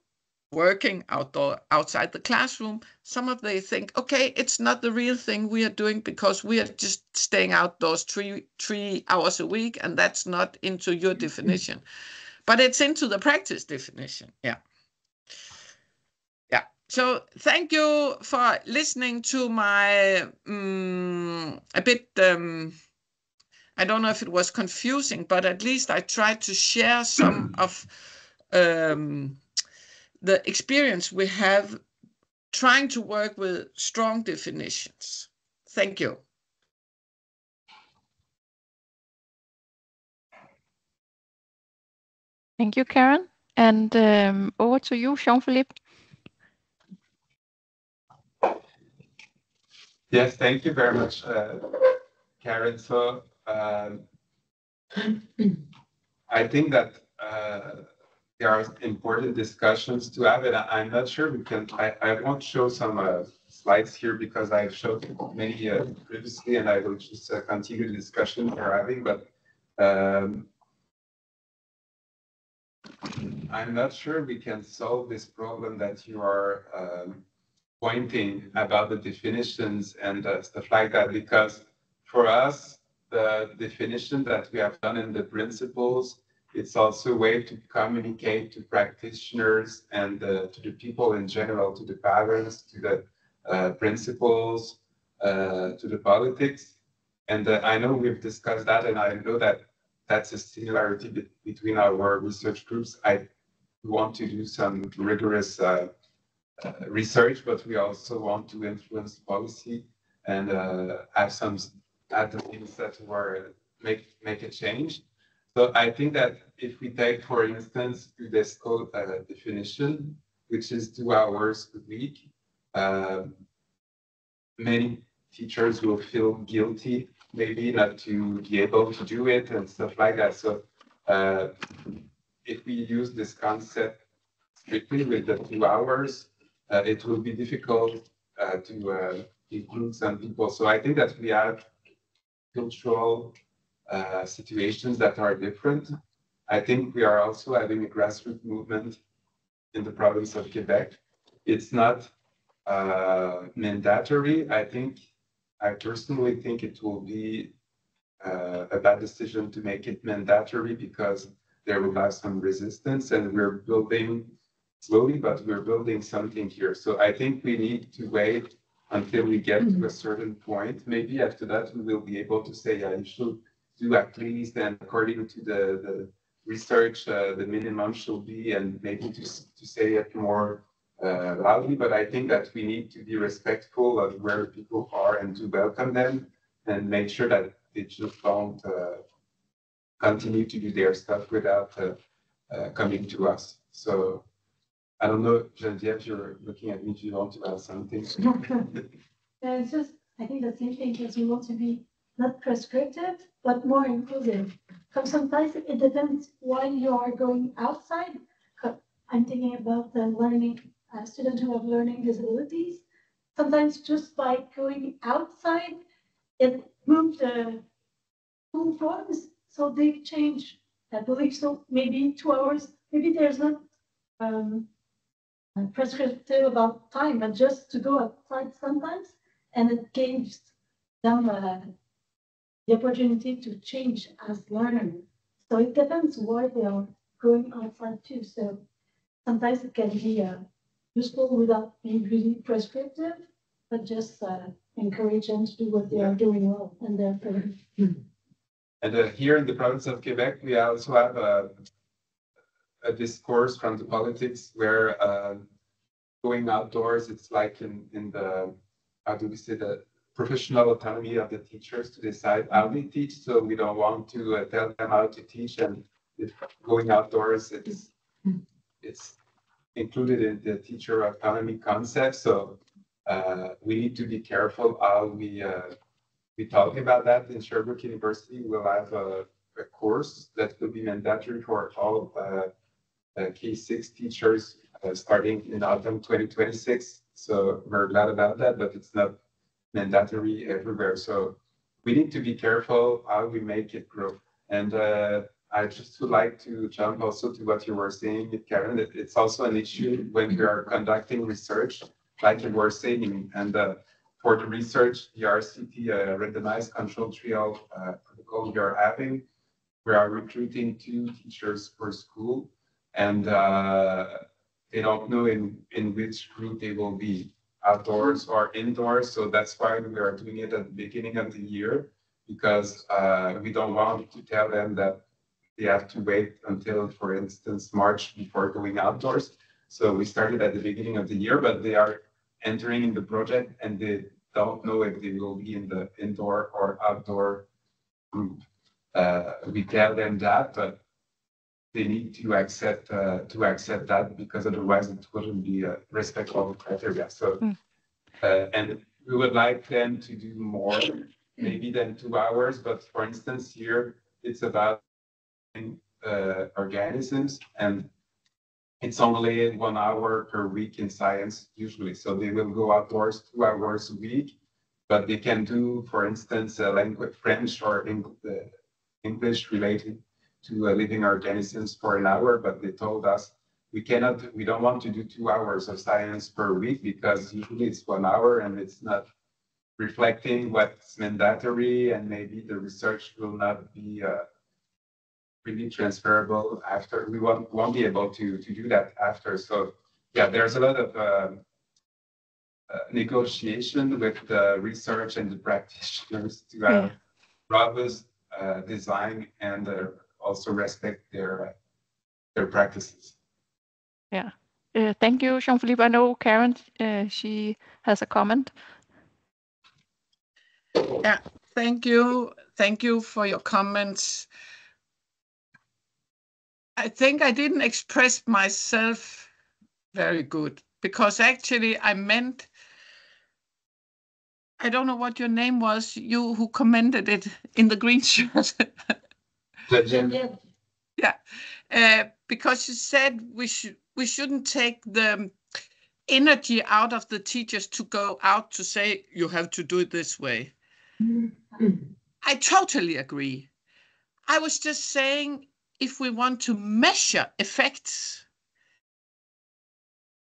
working outside the classroom? Some of they think, okay, it's not the real thing we are doing because we are just staying outdoors 3 hours a week, and that's not into your definition. But it's into the practice definition. Yeah. So thank you for listening to my a bit, I don't know if it was confusing, but at least I tried to share some of the experience we have trying to work with strong definitions. Thank you. Thank you, Karen. And over to you, Jean-Philippe. Yes, thank you very much, Karen. So I think that there are important discussions to have, and I'm not sure we can. I won't show some slides here because I've showed many previously, and I will just continue the discussion we're having. But I'm not sure we can solve this problem that you are pointing about the definitions and stuff like that, because for us, the definition that we have done in the principles, it's also a way to communicate to practitioners and to the people in general, to the parents, to the principals, to the politics. And I know we've discussed that, and I know that that's a similarity between our research groups. I want to do some rigorous research, but we also want to influence policy and have some things that were make a change. So I think that if we take, for instance, this code definition, which is 2 hours a week, many teachers will feel guilty, maybe not to be able to do it and stuff like that. So if we use this concept strictly with the 2 hours, it will be difficult to include some people. So I think that we have cultural situations that are different. I think we are also having a grassroots movement in the province of Quebec. It's not mandatory. I personally think it will be a bad decision to make it mandatory because there will have some resistance, and we're building slowly, but we're building something here. So I think we need to wait until we get to a certain point. Maybe after that, we will be able to say, yeah, you should do at least, and according to the research, the minimum should be, and maybe to say it more loudly. But I think that we need to be respectful of where people are and to welcome them and make sure that they just don't continue to do their stuff without coming to us. So I don't know, Geneviève, you're looking at me. Do you want to add something? It's just, I think the same thing is we want to be not prescriptive, but more inclusive. Sometimes it depends why you are going outside. I'm thinking about the learning students who have learning disabilities. Sometimes just by going outside, it moves the school forms, so they change. I believe so. Maybe 2 hours. Maybe there's not prescriptive about time, but just to go outside sometimes, and it gives them the opportunity to change as learners. So it depends why they are going outside too. So sometimes it can be useful without being really prescriptive, but just encourage them to do what they are doing well and their parents. And here in the province of Quebec, we also have a discourse from the politics where going outdoors, it's like in the, how do we say, the professional autonomy of the teachers to decide how they teach. So we don't want to tell them how to teach, and going outdoors, it's included in the teacher autonomy concept. So we need to be careful how we talk about that. In Sherbrooke University, we'll have a course that will be mandatory for all K6 teachers starting in autumn 2026. So we're glad about that, but it's not mandatory everywhere. So we need to be careful how we make it grow. And I just would like to jump also to what you were saying, Karen. It's also an issue when we are conducting research, like you were saying. And for the research, the RCT randomized control trial protocol we are having, we are recruiting 2 teachers per school, and they don't know in which group they will be, outdoors or indoors. So that's why we are doing it at the beginning of the year, because we don't want to tell them that they have to wait until, for instance, March before going outdoors. So we started at the beginning of the year, but they are entering in the project and they don't know if they will be in the indoor or outdoor group. We tell them that, but they need to accept that, because otherwise it wouldn't be respectful of criteria. So, and we would like them to do more, maybe than 2 hours. But for instance, here it's about organisms, and it's only 1 hour per week in science usually. So they will go outdoors 2 hours a week, but they can do, for instance, language, French or English related to living organisms for an hour. But they told us we don't want to do 2 hours of science per week, because usually it's 1 hour and it's not reflecting what's mandatory, and maybe the research will not be really transferable after. We won't be able to do that after. So yeah, there's a lot of negotiation with the research and the practitioners to have robust design and also respect their practices. Yeah. Thank you, Jean-Philippe. I know Karen, she has a comment. Yeah, thank you. Thank you for your comments. I think I didn't express myself very good, because actually I meant, I don't know what your name was, you who commented it in the green shirt. Yeah, because you said we shouldn't take the energy out of the teachers to go out to say, you have to do it this way. I totally agree. I was just saying, if we want to measure effects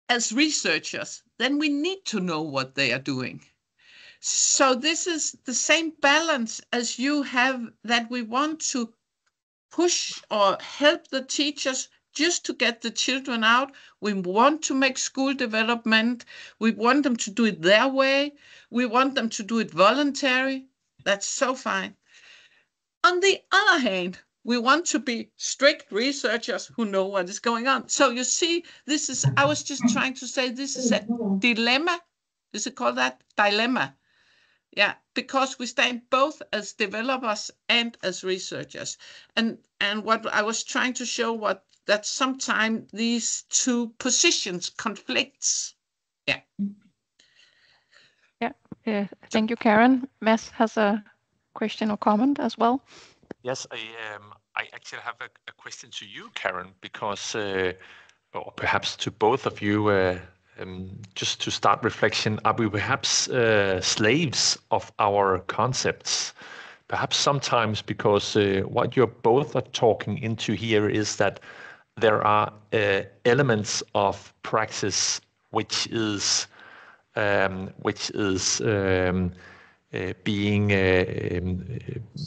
as researchers, then we need to know what they are doing. So this is the same balance as you have, that we want to push or help the teachers just to get the children out. We want to make school development. We want them to do it their way. We want them to do it voluntary. That's so fine. On the other hand, we want to be strict researchers who know what is going on. So you see, this is, I was just trying to say, this is a dilemma. Is it called that? Dilemma. Yeah, because we stand both as developers and as researchers. And what I was trying to show, that sometimes these two positions conflicts. Yeah. Yeah. Thank you, Karen. Mads has a question or comment as well. Yes, I actually have a question to you, Karen, because, or perhaps to both of you, just to start reflection, are we perhaps slaves of our concepts? Perhaps sometimes, because what you're both are talking into here is that there are elements of praxis which is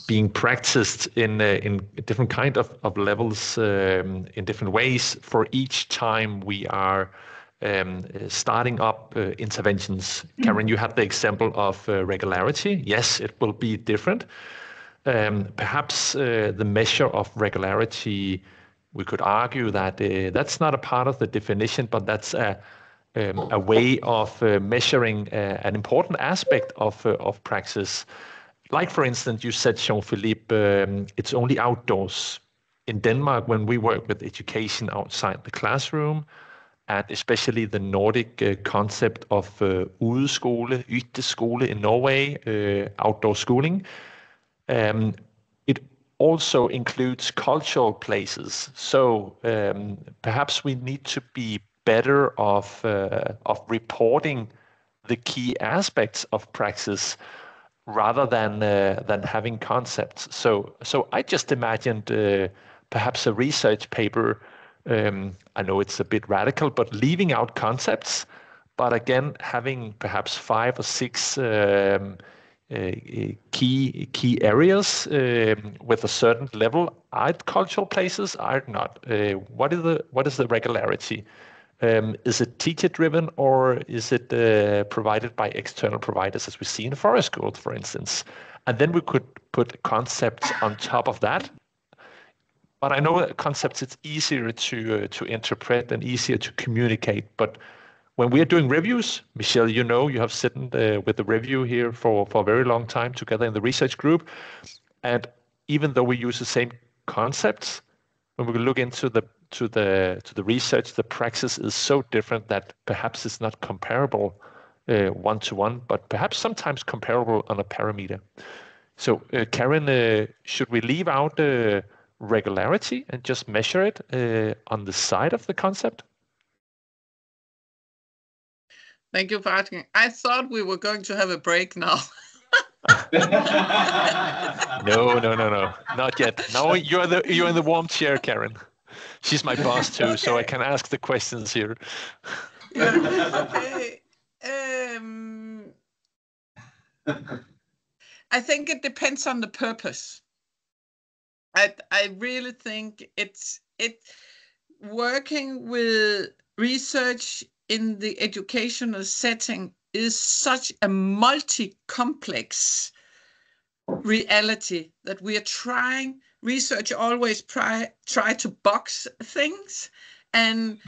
being practiced in different kind of levels, in different ways for each time we are starting up interventions. Karen, you had the example of regularity. Yes, it will be different. Perhaps the measure of regularity, we could argue that that's not a part of the definition, but that's a way of measuring an important aspect of praxis. Like, for instance, you said, Jean-Philippe, it's only outdoors. In Denmark, when we work with education outside the classroom, and especially the Nordic concept of udeskole, yteskole in Norway, outdoor schooling, it also includes cultural places. So perhaps we need to be better of reporting the key aspects of praxis rather than having concepts. So I just imagined perhaps a research paper. I know it's a bit radical, but leaving out concepts, but again having perhaps 5 or 6 key areas with a certain level. Are it cultural places? Are it not? What is the regularity? Is it teacher driven, or is it provided by external providers, as we see in forest growth, for instance? And then we could put concepts on top of that. But I know concepts, it's easier to interpret and easier to communicate. But when we are doing reviews, Michelle, you know, you have sitting with the review here for a very long time together in the research group. And even though we use the same concepts, when we look into the research, the praxis is so different that perhaps it's not comparable one-to-one, but perhaps sometimes comparable on a parameter. So Karen, should we leave out regularity and just measure it on the side of the concept? Thank you for asking. I thought we were going to have a break now. No, not yet. Now you're in the warm chair, Karen. She's my boss too, okay. So I can ask the questions here. Yeah, okay. I think it depends on the purpose. I really think it's working with research in the educational setting is such a multi-complex reality that we are trying. Research always try to box things, and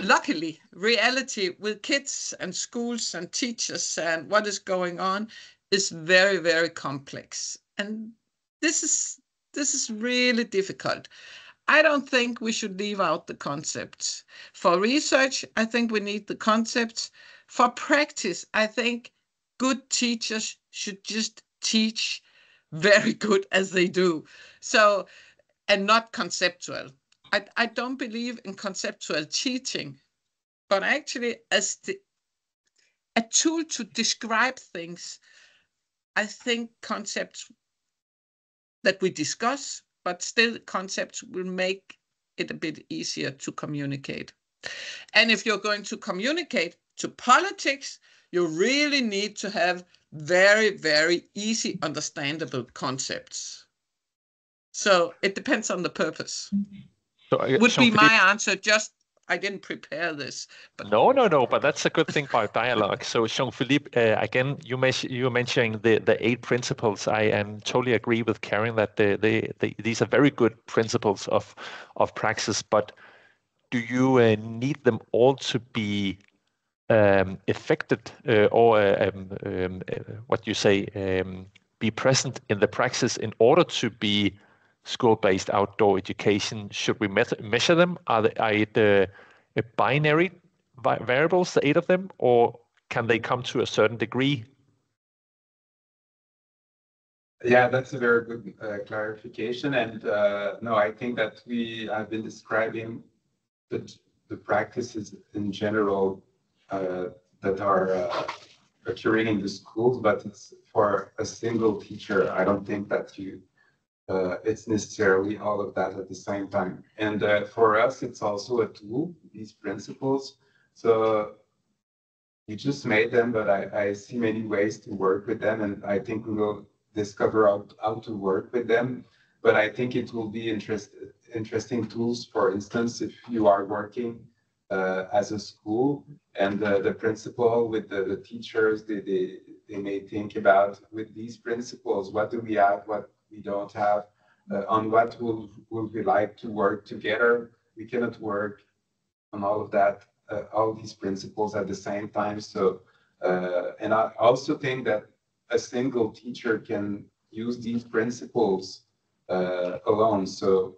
luckily reality with kids and schools and teachers and what is going on is very, very complex, and this is really difficult. I don't think we should leave out the concepts. For research, I think we need the concepts. For practice, I think good teachers should just teach very good as they do. So, and not conceptual. I don't believe in conceptual teaching, but actually as a tool to describe things, I think concepts that we discuss, but still concepts will make it a bit easier to communicate. And if you're going to communicate to politics, You really need to have very, very easy, understandable concepts. So it depends on the purpose. So, Would be Jean-Philippe, my answer. Just, I didn't prepare this. But no, but that's a good thing about dialogue. So, Jean-Philippe, again, you were mentioning the 8 principles. I am totally agree with Karen that these are very good principles of praxis, but do you need them all to be affected or what you say, be present in the praxis in order to be school-based outdoor education? Should we measure them? Are it binary variables, the 8 of them, or can they come to a certain degree? Yeah, that's a very good clarification. And no, I think that we have been describing the practices in general that are occurring in the schools, but it's for a single teacher. I don't think that it's necessarily all of that at the same time. And for us, it's also a tool, these principles. So we just made them, but I see many ways to work with them, and I think we will discover how to work with them. But I think it will be interesting tools, for instance, if you are working as a school and the principal with the teachers, they may think about with these principles, what do we have, what we don't have, on what will we like to work together. We cannot work on all of that, all these principles at the same time. So, and I also think that a single teacher can use these principles alone. So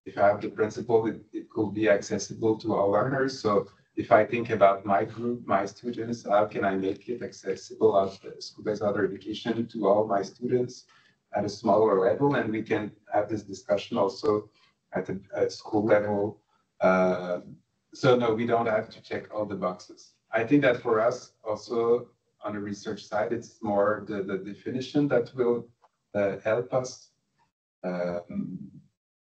if I have the principle, it could be accessible to all learners. So if I think about my group, my students, how can I make it accessible as school-based outdoor education to all my students at a smaller level? And we can have this discussion also at a school level. So no, we don't have to check all the boxes. I think that for us also on the research side, it's more the definition that will help us.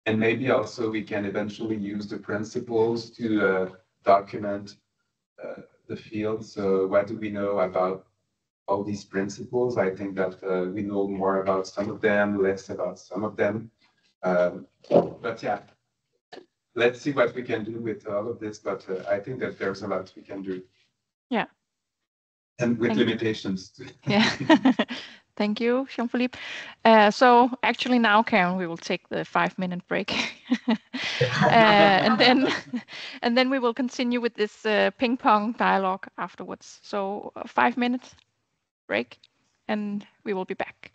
And maybe also we can eventually use the principles to document the field. So what do we know about all these principles? I think that we know more about some of them, less about some of them. But yeah, let's see what we can do with all of this. But I think that there's a lot we can do. Yeah. And with limitations. Yeah. Thank you, Jean-Philippe. So actually now, Karen, we will take the 5-minute break. and then we will continue with this ping pong dialogue afterwards. So 5 minutes break and we will be back.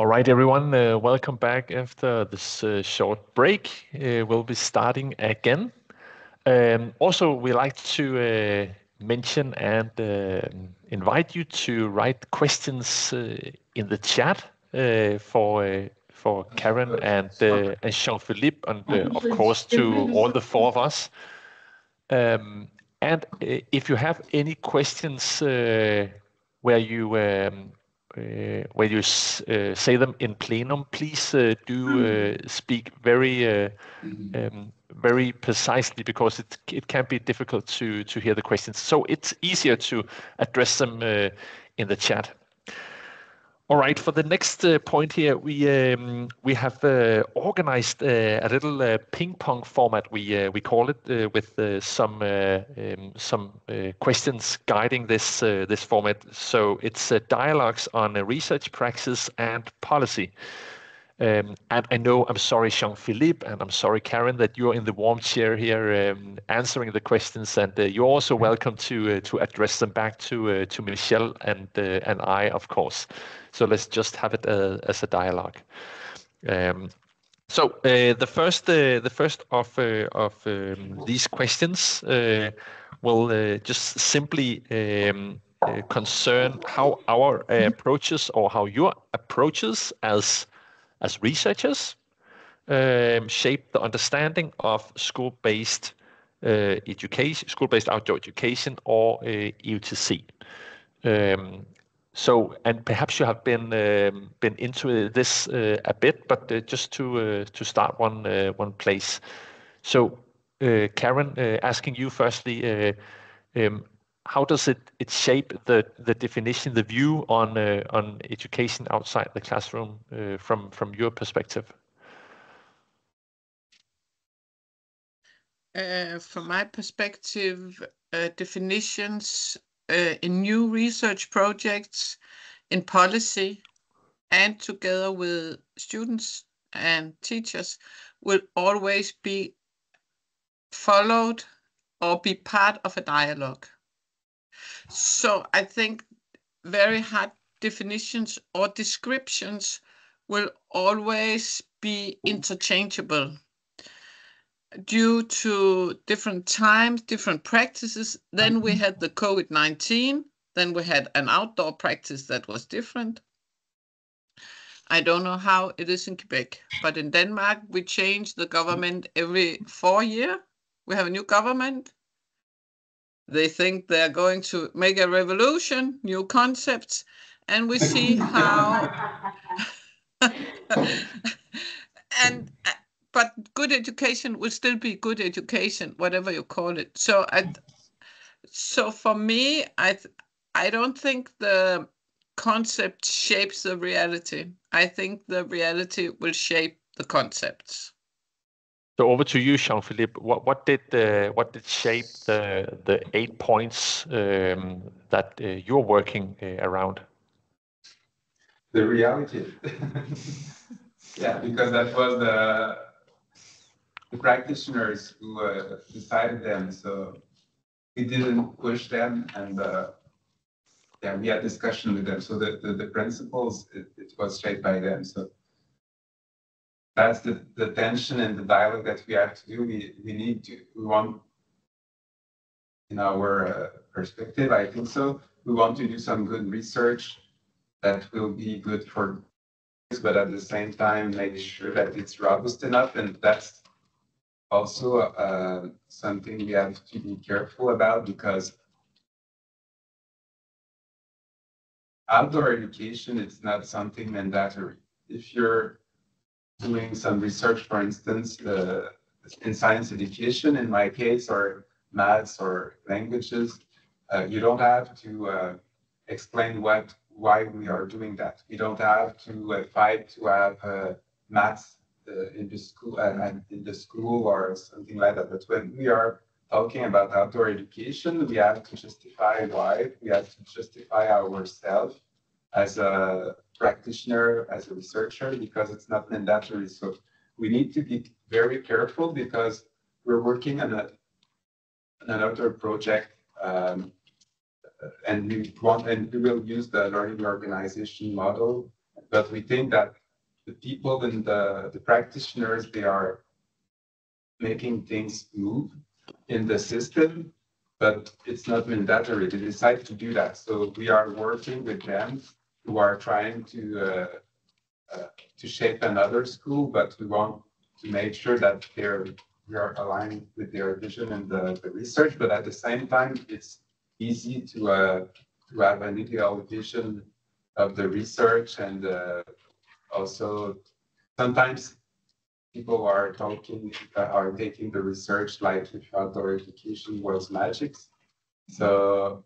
All right, everyone, welcome back after this short break. We'll be starting again. Also, we like to mention and invite you to write questions in the chat for Karen and Jean-Philippe, and of course to all the four of us. And if you have any questions where you say them in plenum, please do speak very very precisely, because it can be difficult to hear the questions. So it's easier to address them in the chat. All right, for the next point here, we have organized a little ping pong format, we call it, with some questions guiding this format. So it's dialogues on research practice and policy. And I know, I'm sorry, Jean-Philippe, and I'm sorry, Karen, that you're in the warm chair here answering the questions, and you're also welcome to address them back to Michelle and I, of course. So let's just have it as a dialogue. So the first of these questions will just simply concern how our approaches, or how your approaches as researchers shape the understanding of school-based education, school-based outdoor education, or EUTC. So, and perhaps you have been into this a bit, but just to start one place. So, Karen, asking you firstly, how does it shape the definition, the view on education outside the classroom from your perspective? From my perspective, definitions in new research projects, in policy, and together with students and teachers, will always be followed or be part of a dialogue. So I think very hard definitions or descriptions will always be interchangeable due to different times, different practices. Then we had the COVID-19, then we had an outdoor practice that was different. I don't know how it is in Quebec, but in Denmark, we change the government every 4 years. We have a new government. They think they're going to make a revolution, new concepts, and we see how. But good education will still be good education, whatever you call it. So for me, I don't think the concept shapes the reality. I think the reality will shape the concepts. So over to you, Jean-Philippe. What did shape the 8 points that you're working around? The reality. Yeah, because that was the practitioners who decided them. So we didn't push them, and yeah, we had discussion with them. So the principles, it was shaped by them. So that's the tension and the dialogue that we have to do. We want, in our perspective, I think so, we want to do some good research that will be good for, but at the same time make sure that it's robust enough. And that's also something we have to be careful about, because outdoor education, it's not something mandatory. If you're doing some research, for instance, in science education, in my case, or maths or languages, you don't have to explain why we are doing that. We don't have to fight to have maths in the school or something like that. But when we are talking about outdoor education, we have to justify why. We have to justify ourselves as a practitioner, as a researcher, because it's not mandatory. So we need to be very careful, because we're working on an outdoor project, and we will use the learning organization model. But we think that the people and the practitioners, they are making things move in the system, but it's not mandatory. They decide to do that. So we are working with them, who are trying to shape another school, but we want to make sure that we are aligned with their vision and the research. But at the same time, it's easy to have an ideal vision of the research, and also sometimes people are taking the research like if outdoor education was magic. So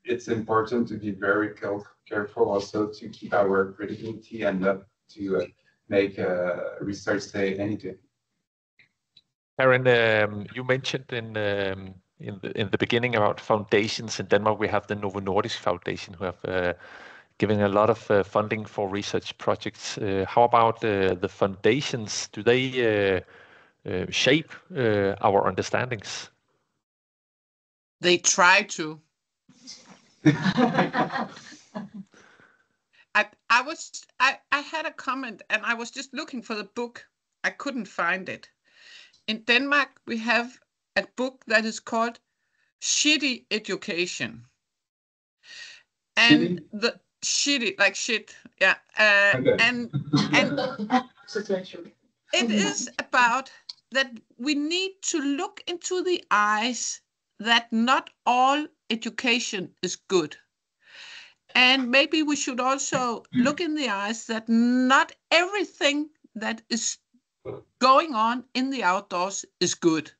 it's important to be very careful also to keep our credibility and not to make research say anything. Karen, you mentioned in the beginning about foundations. In Denmark, we have the Novo Nordisk Foundation, who have given a lot of funding for research projects. How about the foundations? Do they shape our understandings? They try to. I had a comment, and I was just looking for the book. I couldn't find it. In Denmark, we have a book that is called Shitty Education. And the shitty, like shit, yeah. And it is about that we need to look into the eyes that not all education is good. And maybe we should also look in the eyes that not everything that is going on in the outdoors is good.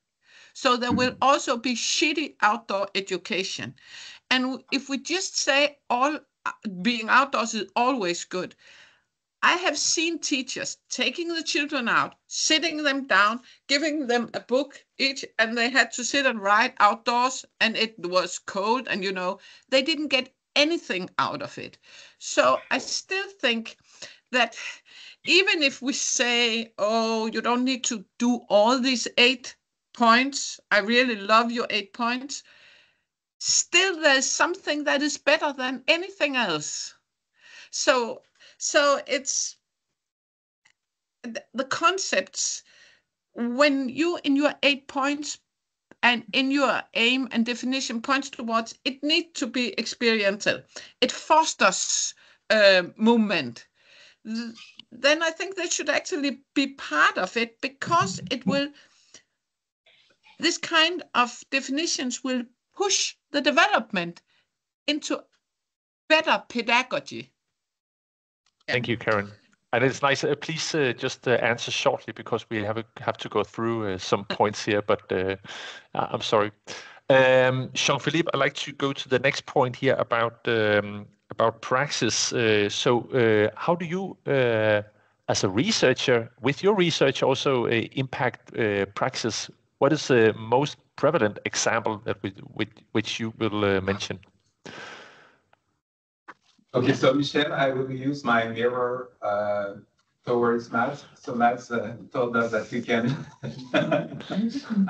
So there will also be shitty outdoor education. And if we just say all being outdoors is always good, I have seen teachers taking the children out, sitting them down, giving them a book each, and they had to sit and write outdoors, and it was cold, and they didn't get anything out of it. So I still think that even if we say, oh, you don't need to do all these 8 points, I really love your 8 points, still there's something that is better than anything else. So it's the concepts, when you in your 8 points and in your aim and definition points towards, it needs to be experiential. It fosters movement. Then I think that should actually be part of it, because it will, this kind of definitions will push the development into better pedagogy. Thank you, Karen. And it's nice. Please just answer shortly, because we have to go through some points here. But I'm sorry, Jean-Philippe. I'd like to go to the next point here about praxis. So how do you as a researcher, with your research also impact praxis? What is the most prevalent example that which you will mention? Okay, so Michelle, I will use my mirror towards Matt. So Matt told us that we can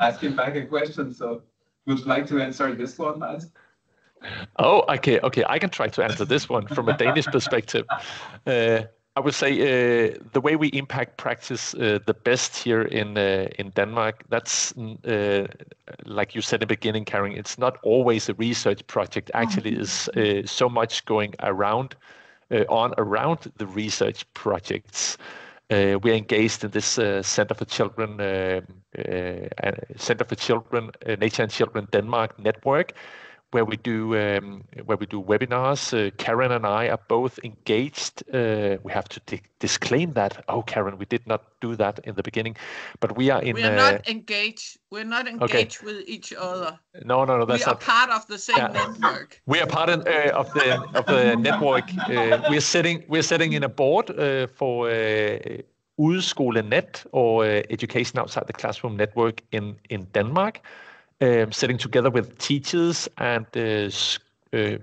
ask him back a question. So would you like to answer this one, Matt? Oh, okay. I can try to answer this one from a Danish perspective. I would say the way we impact practice the best here in Denmark, that's like you said in the beginning, Karen, it's not always a research project. Actually, is so much going around the research projects. We're engaged in this Center for Children, Nature and Children Denmark network, where we do webinars. Karen and I are both engaged. We have to disclaim that. Oh, Karen, we did not do that in the beginning, but we are in. We are not engaged. We're not engaged with each other. No. That's we are part of the same network. We are part of the network. We're sitting in a board for Udskolenet or Education Outside the Classroom Network in Denmark. Sitting together with teachers and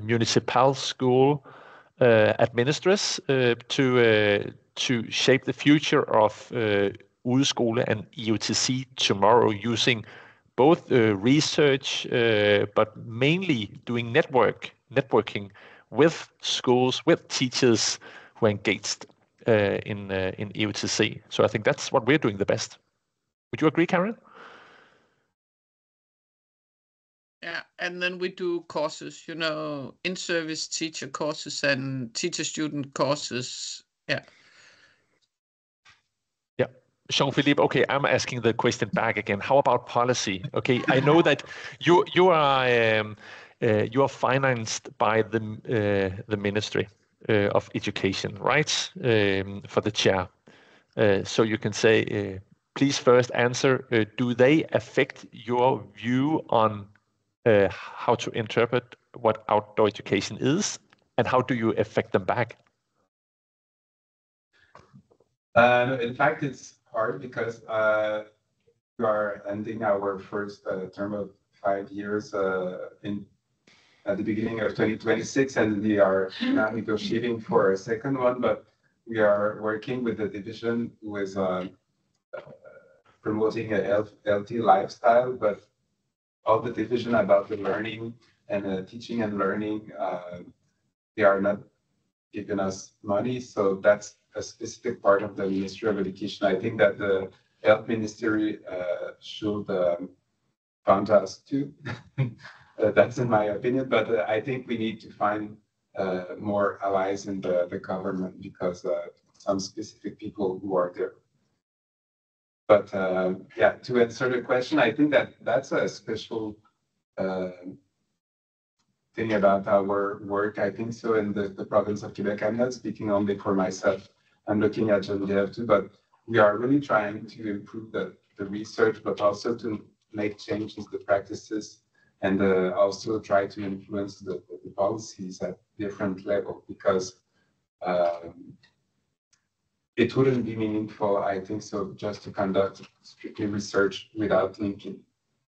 municipal school administrators to shape the future of Udskole and EUTC tomorrow, using both research, but mainly doing networking with schools, with teachers who are engaged in EUTC. So I think that's what we're doing the best. Would you agree, Karen? Yeah, and then we do courses, in-service teacher courses and teacher-student courses. Yeah. Jean-Philippe, okay, I'm asking the question back again. How about policy? Okay, I know that you are financed by the Ministry of Education, right? For the chair. So you can say, please first answer, do they affect your view on how to interpret what outdoor education is, and how do you affect them back? In fact, it's hard because we are ending our first term of 5 years at the beginning of 2026, and we are now negotiating for a second one, but we are working with the division who is promoting a healthy lifestyle, but all the division about the learning and teaching and learning, they are not giving us money. So that's a specific part of the Ministry of Education. I think that the Health Ministry should fund us too. That's in my opinion, but I think we need to find more allies in the government, because some specific people who are there. But yeah, to answer the question, I think that that's a special thing about our work. I think so in the province of Quebec. I'm not speaking only for myself. I'm looking at Geneviève too, but we are really trying to improve the research, but also to make changes, the practices, and also try to influence the policies at different levels, because it wouldn't be meaningful, I think so, just to conduct strictly research without linking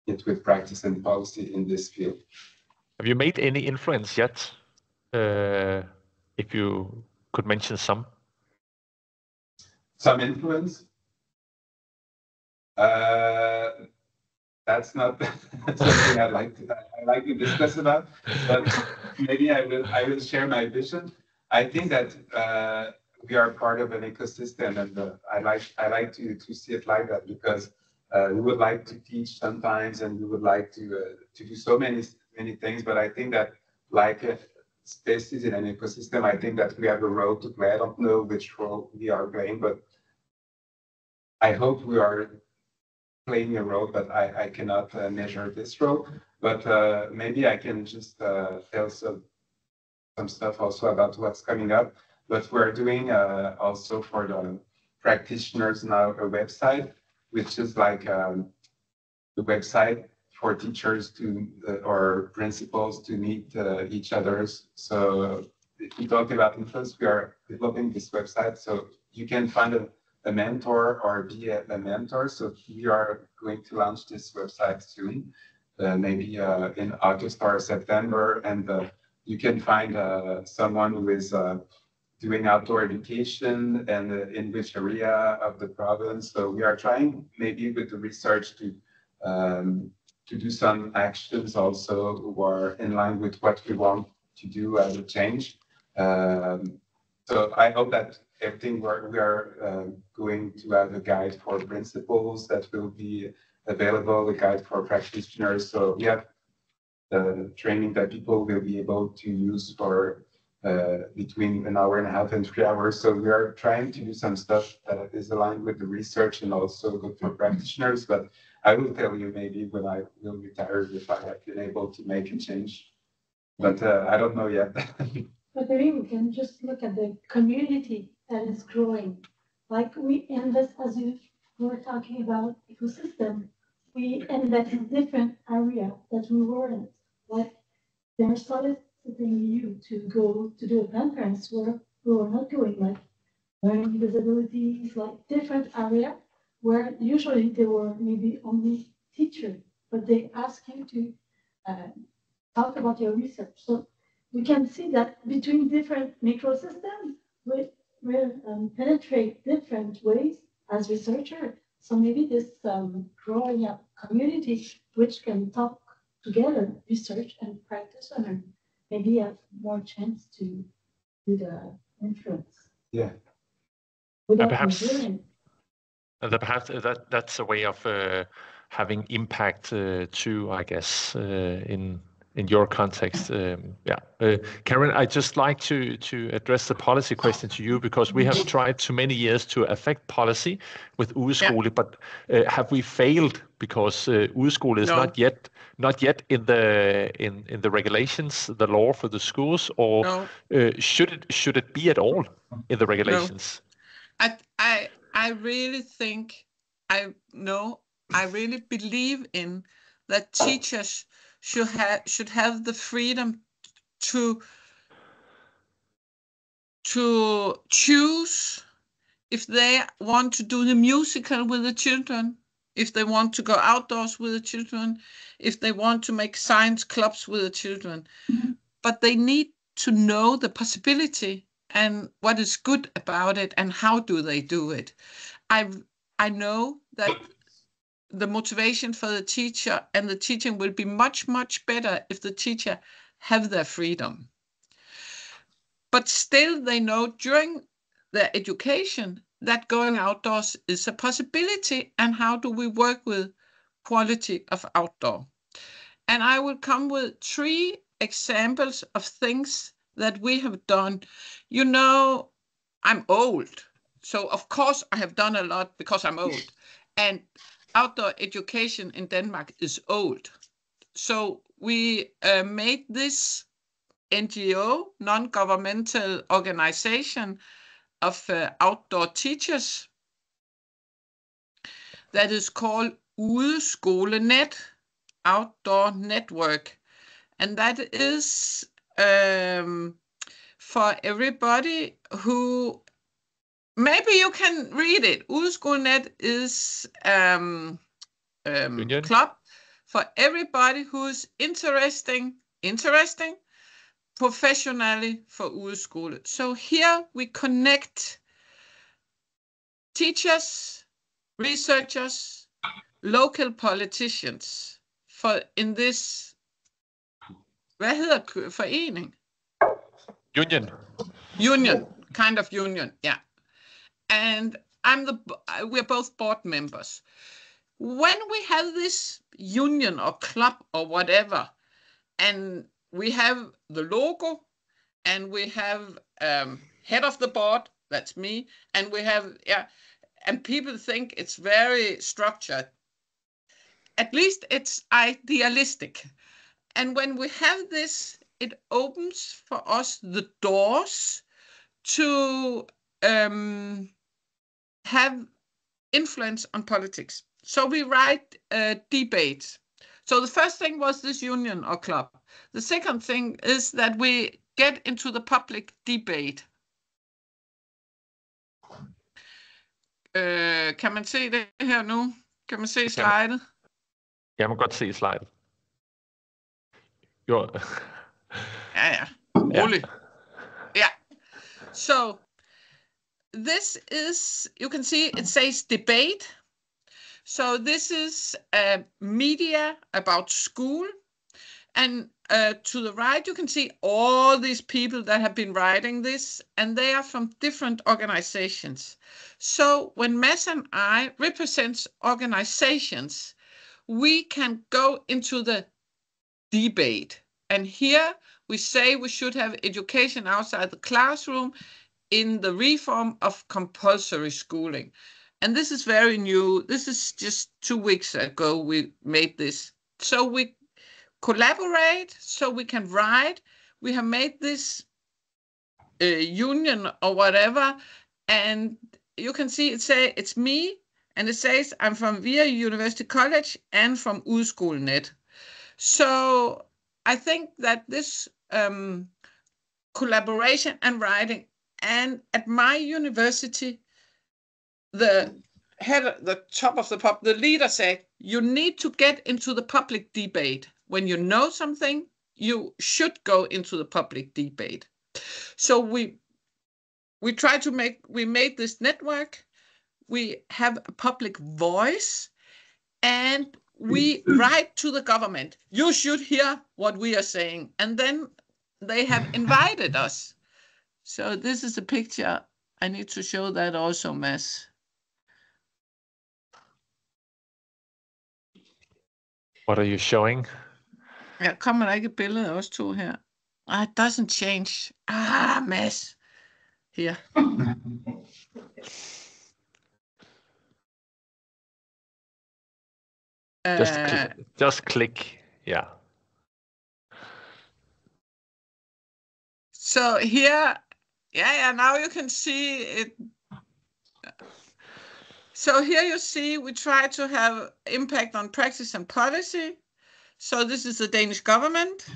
it with practice and policy in this field. Have you made any influence yet? If you could mention some. Some influence? That's not something I like to discuss about, but maybe I will share my vision. I think that we are part of an ecosystem, and I like to see it like that, because we would like to teach sometimes, and we would like to do so many things. But I think that, like species in an ecosystem, I think that we have a role to play. I don't know which role we are playing, but I hope we are playing a role, but I cannot measure this role. But maybe I can just tell some stuff also about what's coming up. But we're doing also for the practitioners now a website, which is like the website for teachers or principals to meet each other. So if we talk about influence, we are developing this website. So you can find a mentor or be a mentor. So we are going to launch this website soon, maybe in August or September, and you can find someone who is doing outdoor education and in which area of the province. So we are trying maybe with the research to do some actions also who are in line with what we want to do as a change. So I hope that everything we are going to have a guide for principals that will be available, a guide for practitioners. So we have the training that people will be able to use for between an hour and a half and 3 hours. So we are trying to do some stuff that is aligned with the research and also good for practitioners. But I will tell you maybe when I will retire if I have been able to make a change. But I don't know yet. But maybe we can just look at the community that is growing. Like we invest, as you were talking about ecosystem, we invest in different areas that we weren't. Like they're soliciting you to go to do a conference where we were not going, like learning disabilities, like different area where usually they were maybe only teachers, but they ask you to talk about your research. So we can see that between different microsystems, we penetrate different ways as researchers. So maybe this growing up community, which can talk together, research and practice, and maybe have more chance to do the influence. Yeah. Perhaps that's a way of having impact too, I guess, in your context. Karen, I'd just like to address the policy question to you, because we have tried too many years to affect policy with udeskole, but have we failed because udeskole is not yet in the regulations, the law for the schools, or should it be at all in the regulations? I really think I really believe in that teachers should have the freedom to choose if they want to do the musical with the children, if they want to go outdoors with the children, if they want to make science clubs with the children. But they need to know the possibility and what is good about it and how do they do it. I know that the motivation for the teacher and the teaching will be much, much better if the teacher have their freedom. But still they know during their education that going outdoors is a possibility, and how do we work with quality of outdoor. And I will come with 3 examples of things that we have done. You know, I'm old, so of course I have done a lot because I'm old. And outdoor education in Denmark is old. So we made this NGO, non-governmental organization of outdoor teachers that is called Udeskolenet, Outdoor Network. And that is for everybody who, maybe you can read it. Udeskolenet is club for everybody who's interesting professionally for udeskole. So here we connect teachers, researchers, local politicians in this, hvad hedder forening? Union, kind of union, yeah. And we're both board members. When we have this union or club or whatever, and we have the logo, and we have head of the board, that's me, and we have, and people think it's very structured. At least it's idealistic. And when we have this, it opens for us the doors to have influence on politics. So we write debates. So the first thing was this union or club. The second thing is that we get into the public debate. kan man se det her nu? Kan man se slidet? Jeg må godt se slidet. Jo. Ja. Rolig. Yeah. So this is, you can see it says debate. So this is media about school. And to the right, you can see all these people that have been writing this, and they are from different organizations. So when Mads and I represent organizations, we can go into the debate. And here we say we should have education outside the classroom in the reform of compulsory schooling. And this is very new. This is just 2 weeks ago we made this. So we collaborate, so we can write. We have made this union or whatever, and you can see it say it's me, and it says I'm from VIA University College and from Udskolenet. So I think that this collaboration and writing, and at my university, the top of the pop, the leader said, you need to get into the public debate. When you know something, you should go into the public debate. So we try to we made this network. We have a public voice, and we write to the government. You should hear what we are saying. And then they have invited us. So this is a picture. I need to show that also, Mads. What are you showing? Ja, kommer der ikke et billede af os to her? It doesn't change. Mads. Here. Just click. Yeah. So here, now you can see it. So here you see we try to have impact on practice and policy. So this is the Danish government.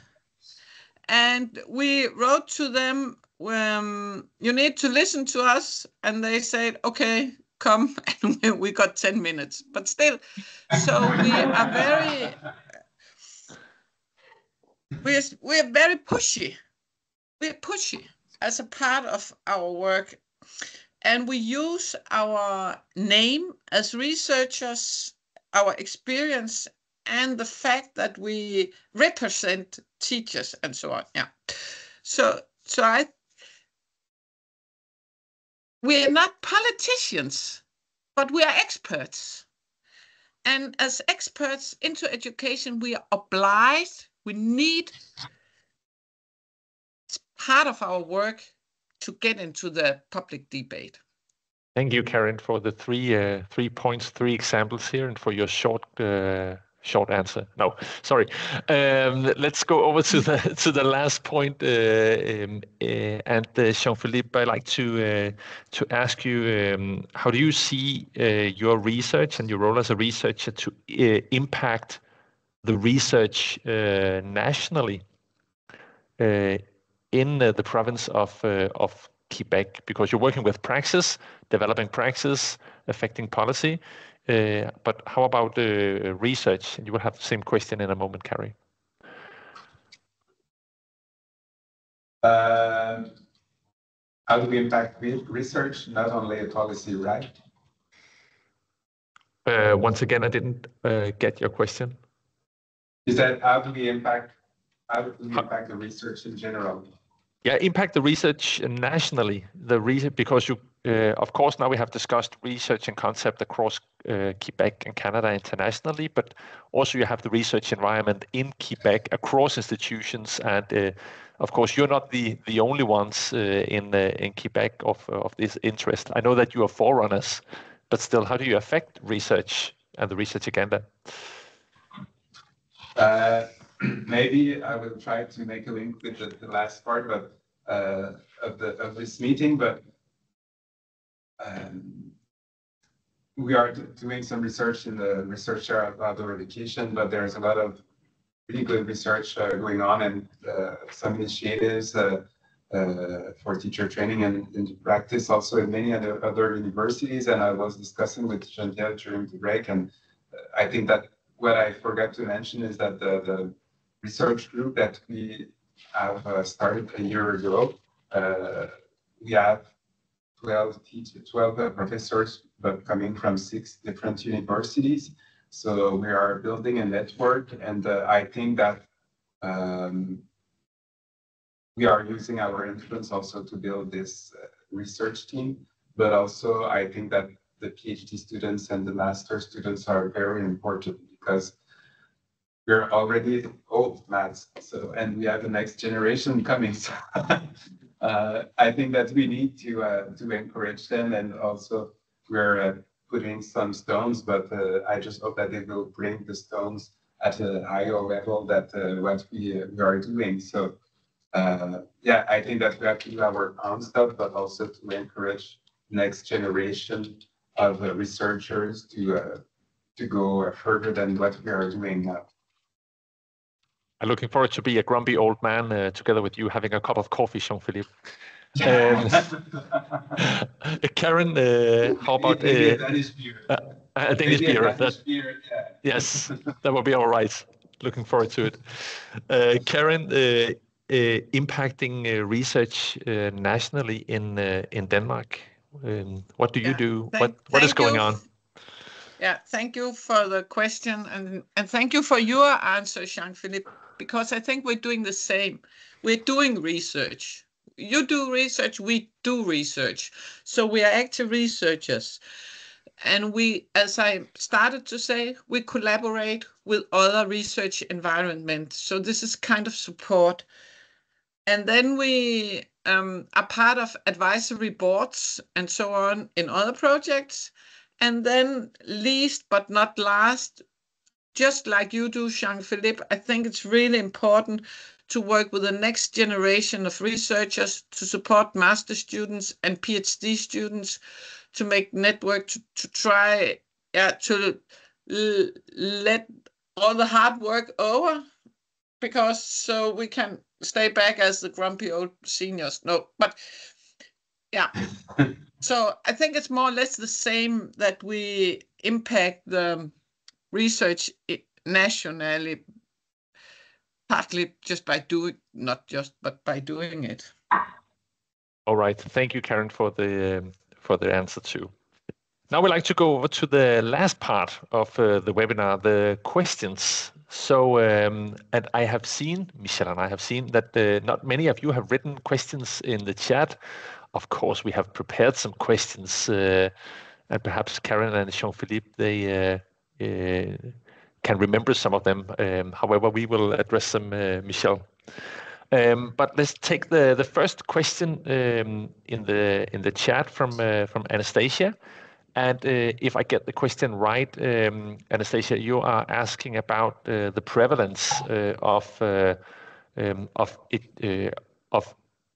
And we wrote to them, you need to listen to us. And they said, okay, come. And we got 10 minutes. But still, so we are we're very pushy. We're pushy as a part of our work. And we use our name as researchers, our experience, and the fact that we represent teachers and so on. Yeah. So we are not politicians, but we are experts. And as experts into education, we are obliged, we need, it's part of our work to get into the public debate. Thank you, Karen, for the three points, 3 examples here, and for your short answer. No, sorry. Let's go over to the last point. And Jean-Philippe, I'd like to ask you, how do you see your research and your role as a researcher to impact the research nationally in the province of Quebec? Because you're working with praxis, developing praxis, affecting policy. But how about research? You will have the same question in a moment, Carrie. How do we impact research, not only a policy, right? Once again, I didn't get your question. Is that how do we impact the research in general? Yeah, impact the research nationally. Because you, of course, now we have discussed research and concept across Quebec and Canada internationally, but also you have the research environment in Quebec across institutions, and of course you're not the only ones in Quebec of this interest. I know that you are forerunners, but still, how do you affect research and the research agenda? Maybe I will try to make a link with the last part, but of this meeting. But we are doing some research in the research area of outdoor education, but there's a lot of really good research going on, and some initiatives for teacher training and into practice also in many other universities. And I was discussing with Chantal during the break, and I think that what I forgot to mention is that the research group that we have started a year ago, we have 12 professors, but coming from 6 different universities. So we are building a network, and I think that we are using our influence also to build this research team, but also I think that the PhD students and the master students are very important because we're already old, Matt, so, and we have the next generation coming. So I think that we need to encourage them, and also we're putting some stones, but I just hope that they will bring the stones at a higher level that what we are doing. So yeah, I think that we have to do our own stuff, but also to encourage next generation of researchers to go further than what we are doing now. I'm looking forward to be a grumpy old man together with you having a cup of coffee, Jean-Philippe. Karen, how about a Danish beer? A Danish beer. Yeah. Yes, that will be all right. Looking forward to it. Karen, impacting research nationally in Denmark. What do you do? What is going on? Yeah, thank you for the question, and thank you for your answer, Jean-Philippe, because I think we're doing the same. We're doing research. You do research, we do research. So we are active researchers. And we, as I started to say, we collaborate with other research environments. So this is kind of support. And then we are part of advisory boards and so on in other projects. And then least but not last, just like you do, Jean-Philippe, I think it's really important to work with the next generation of researchers to support master students and PhD students to make network to try to let all the hard work over, because so we can stay back as the grumpy old seniors. No, but yeah. So I think it's more or less the same, that we impact the research nationally, partly just by doing, not just, but by doing it. All right. Thank you, Karen, for the answer too. Now we'd like to go over to the last part of the webinar, the questions. So, and I have seen, Michelle and I have seen that not many of you have written questions in the chat. Of course, we have prepared some questions, and perhaps Karen and Jean-Philippe, they can remember some of them. However, we will address them, Michelle. But let's take the first question in the chat from Anastasia. And if I get the question right, Anastasia, you are asking about the prevalence of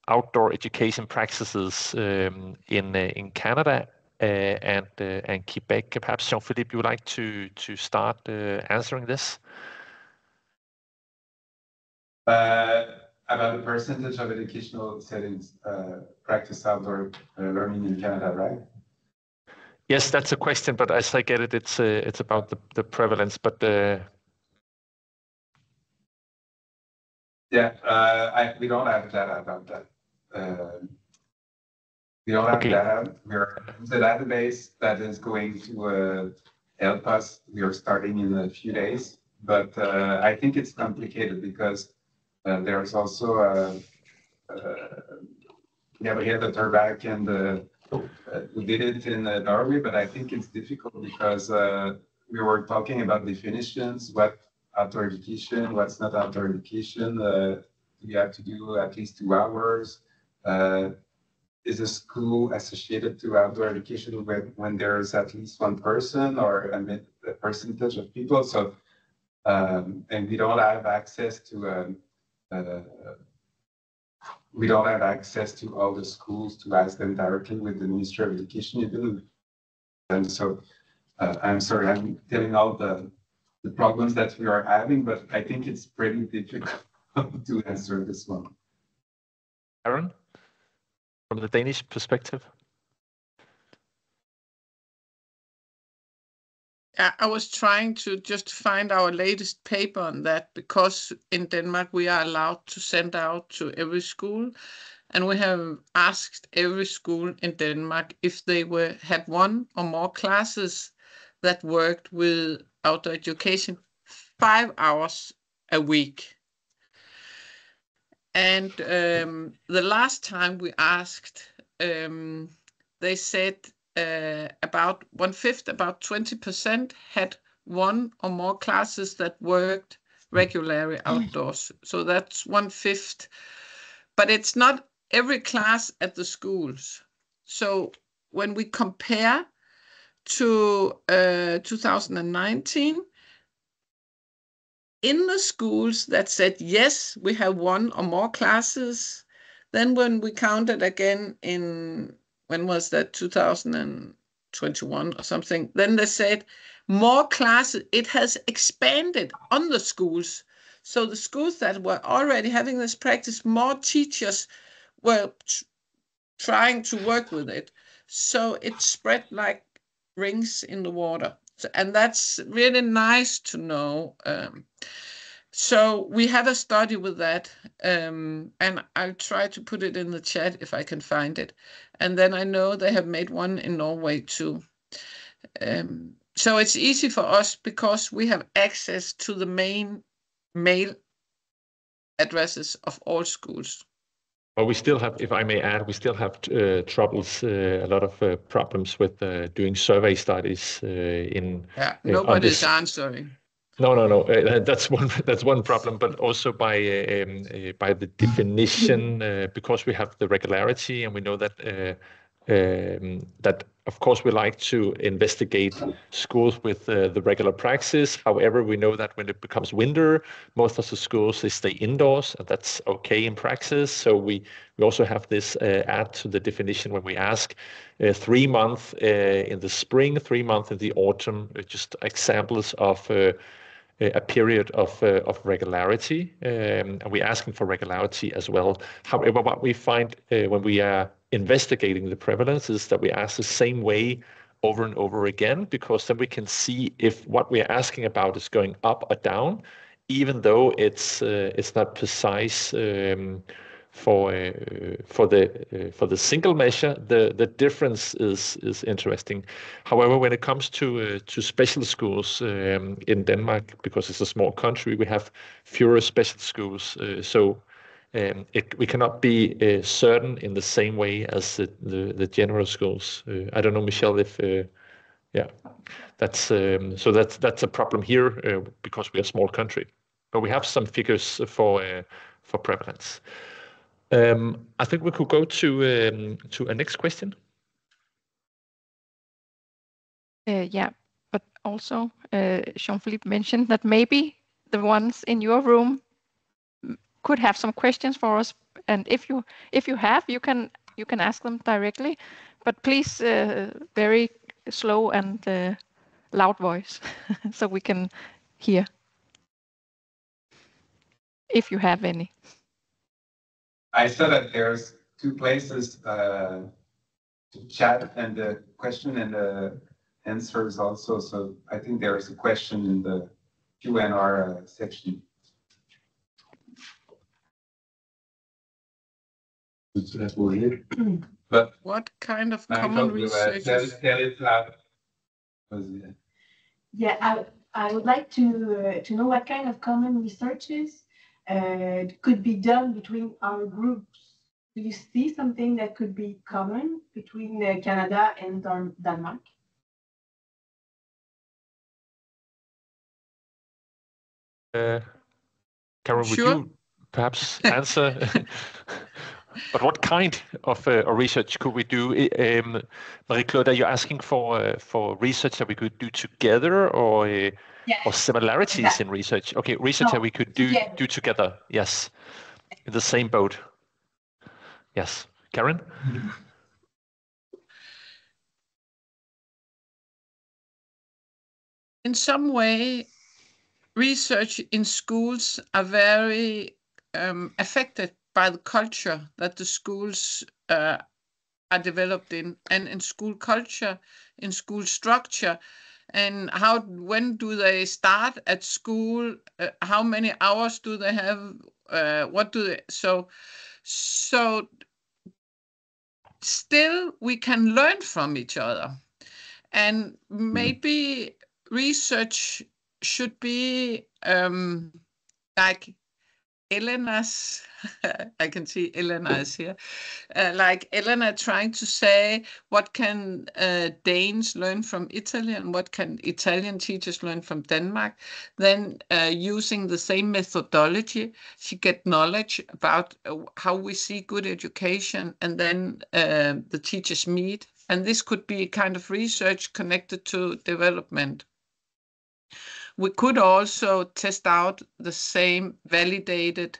outdoor education practices in Canada and Quebec. Perhaps Jean-Philippe, you would like to start answering this? About the percentage of educational settings practice outdoor learning in Canada, right? Yes, that's a question, but as I get it, it's about the prevalence. But yeah, we don't have data about that. We don't have data. We're the database that is going to help us. We are starting in a few days, but I think it's complicated because there's also Gabrielle at her back, and we did it in Norway, but I think it's difficult because we were talking about definitions, what outdoor education, what's not outdoor education. We have to do at least 2 hours. Is a school associated to outdoor education when there's at least one person or a percentage of people? So, and we don't have access to all the schools to ask them directly with the Ministry of Education even. And so I'm sorry, I'm telling all the problems that we are having, but I think it's pretty difficult to answer this one. Aaron? from the Danish perspective? I was trying to just find our latest paper on that, because in Denmark we are allowed to send out to every school, and we have asked every school in Denmark if they had one or more classes that worked with outdoor education 5 hours a week. And the last time we asked, they said about 1/5, about 20% had one or more classes that worked regularly outdoors. So that's 1/5. But it's not every class at the schools. So when we compare to 2019, in the schools that said, yes, we have one or more classes, then when we counted again in, when was that, 2021 or something, then they said more classes, it has expanded on the schools. So the schools that were already having this practice, more teachers were trying to work with it. So it spread like rings in the water. And that's really nice to know. So we had a study with that, and I'll try to put it in the chat if I can find it. And then I know they have made one in Norway too. So it's easy for us because we have access to the main mail addresses of all schools. Well, we still have, if I may add, we still have troubles, a lot of problems with doing survey studies in. Yeah, nobody's answering. No. That's one problem, but also by the definition, because we have the regularity, and we know that that of course we like to investigate schools with the regular praxis. However, we know that when it becomes winter, most of the schools they stay indoors, and that's okay in praxis. So we also have this add to the definition when we ask 3 months in the spring, 3 months in the autumn, just examples of a period of regularity, and we're asking for regularity as well. However, what we find when we are investigating the prevalence is that we ask the same way over and over again, because then we can see if what we're asking about is going up or down, even though it's not precise for the single measure. The difference is interesting. However, when it comes to special schools in Denmark, because it's a small country, we have fewer special schools. We cannot be certain in the same way as the general schools. I don't know, Michelle, if that's a problem here because we're a small country, but we have some figures for prevalence. I think we could go to a next question. Yeah, but also Jean-Philippe mentioned that maybe the ones in your room could have some questions for us, and if you have, you can ask them directly, but please very slow and loud voice so we can hear if you have any. I saw that there's 2 places to chat, and the question and the answers also. So I think there is a question in the Q&R section. But what kind of common research? Tell it loud. Yeah, I would like to know what kind of common researches could be done between our groups. Do you see something that could be common between Canada and Denmark? Karen, would you perhaps answer? But what kind of research could we do? Marie-Claude, are you asking for research that we could do together, or similarities in research? Okay, research that we could do together. Yes, in the same boat. Yes, Karen? In some way, research in schools are very affected by the culture that the schools are developed in, and in school culture, in school structure, and when do they start at school? How many hours do they have? What do they? So still we can learn from each other, and maybe research should be like Elena's. I can see Elena is here. Like Elena trying to say, what can Danes learn from Italy, and what can Italian teachers learn from Denmark? Then using the same methodology, she get knowledge about how we see good education, and then the teachers meet. And this could be kind of research connected to development. We could also test out the same validated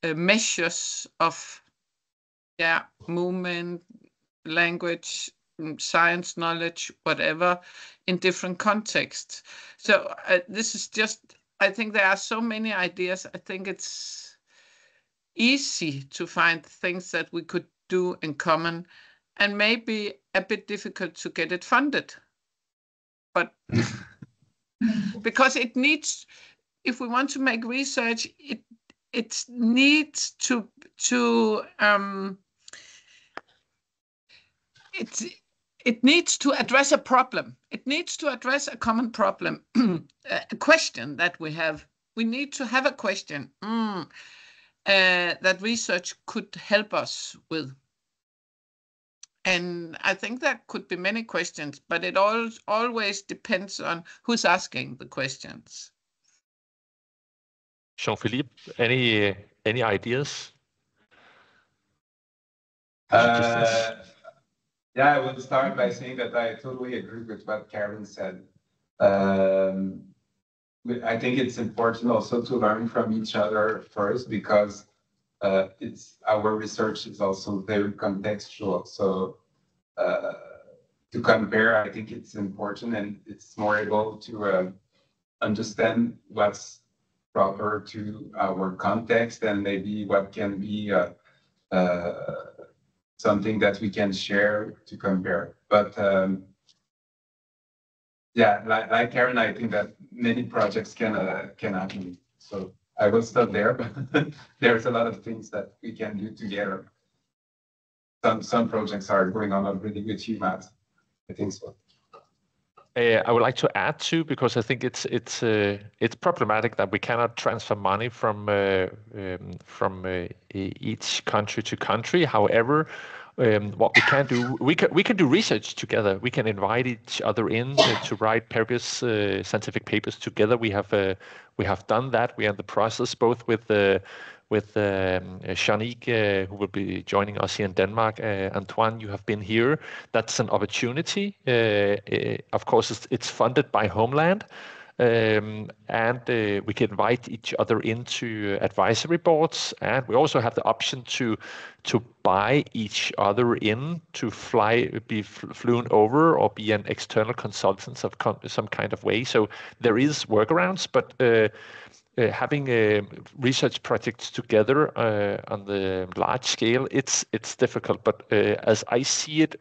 measures of movement, language, science knowledge, whatever, in different contexts. So this is just, I think there are so many ideas. I think it's easy to find things that we could do in common, and maybe a bit difficult to get it funded. But because it needs, if we want to make research, it needs to it needs to address a problem. It needs to address a common problem, a question that we have. We need to have a question that research could help us with. And I think there could be many questions, but it always depends on who's asking the questions. Jean-Philippe, any ideas? Yeah, I will start by saying that I totally agree with what Karen said. I think it's important also to learn from each other first, because our research is also very contextual. So to compare, I think it's important, and it's more able to understand what's proper to our context, and maybe what can be something that we can share to compare. But yeah, like Karen, I think that many projects can happen. So I will stop there, but there's a lot of things that we can do together. Some projects are going on already with UMass. I think so. I would like to add too, because I think it's problematic that we cannot transfer money from each country to country. However, what we can do, we can do research together. We can invite each other in to write scientific papers together. We have done that. We are in the process, both with Shanique, who will be joining us here in Denmark. Antoine, you have been here. That's an opportunity. Of course, it's funded by Homeland. And we can invite each other into advisory boards, and we also have the option to buy each other in to be flown over, or be an external consultant of some kind of way. So there is workarounds, but having research projects together on the large scale, it's difficult. But as I see it,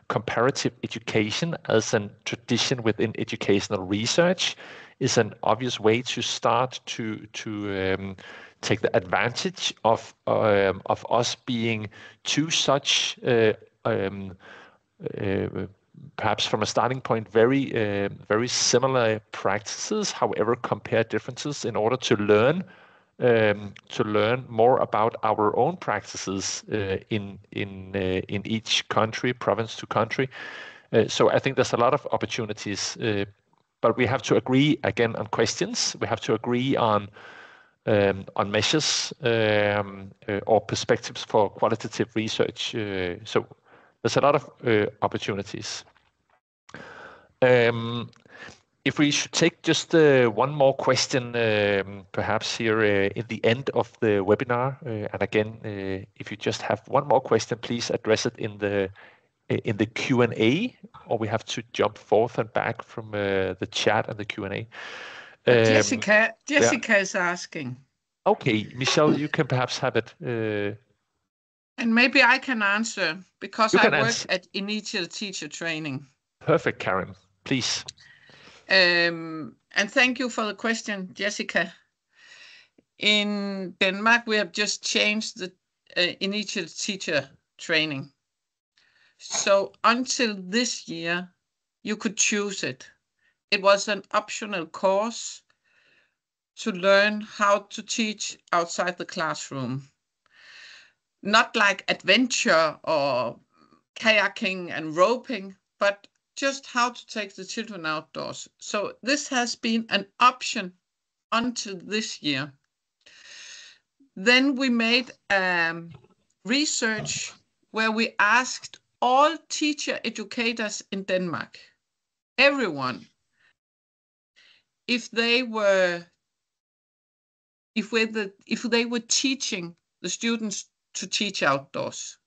comparative education as a tradition within educational research is an obvious way to start to take the advantage of us being two such perhaps from a starting point very similar practices, however compare differences, in order to learn more about our own practices in each country, province to country. So I think there's a lot of opportunities, but we have to agree again on questions. We have to agree on measures or perspectives for qualitative research. So there's a lot of opportunities. If we should take just one more question, perhaps here in the end of the webinar, and again, if you just have one more question, please address it in the Q&A, or we have to jump forth and back from the chat and the Q&A. Jessica is asking. Okay, Michelle, you can perhaps have it. And maybe I can answer, because You I can work answer. at initial teacher training. Perfect, Karen. Please. And thank you for the question, Jessica. In Denmark, we have just changed the initial teacher training. So until this year, you could choose it. It was an optional course to learn how to teach outside the classroom. Not like adventure or kayaking and roping, but just how to take the children outdoors. So this has been an option until this year. Then we made research where we asked all teacher educators in Denmark, everyone, if they were teaching the students to teach outdoors.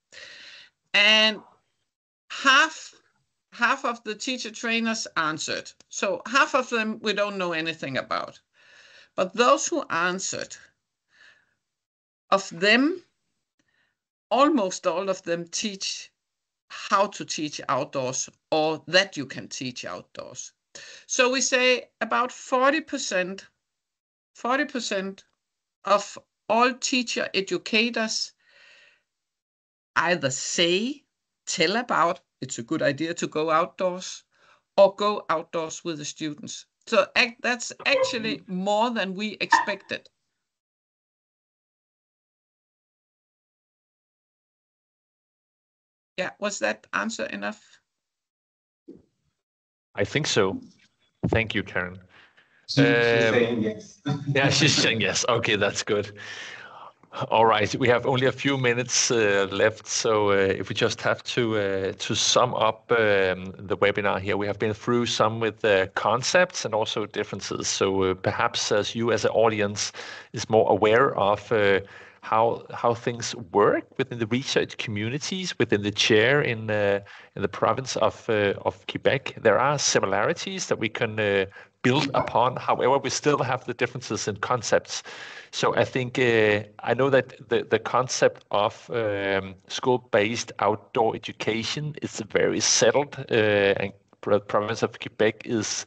And half of the teacher trainers answered. So half of them we don't know anything about. But those who answered, of them, almost all of them teach how to teach outdoors, or that you can teach outdoors. So we say about 40% of all teacher educators either tell about it's a good idea to go outdoors, or go outdoors with the students. So that's actually more than we expected. Yeah, was that answer enough? I think so. Thank you, Karen. She's saying yes. Yeah, she's saying yes. Okay, that's good. All right, we have only a few minutes left, so if we just have to sum up the webinar here, we have been through some with the concepts and also differences. So perhaps as you as an audience is more aware of how things work within the research communities, within the chair in the province of Quebec, there are similarities that we can build upon. However, we still have the differences in concepts. So I think I know that the concept of school-based outdoor education is very settled, and the province of Quebec is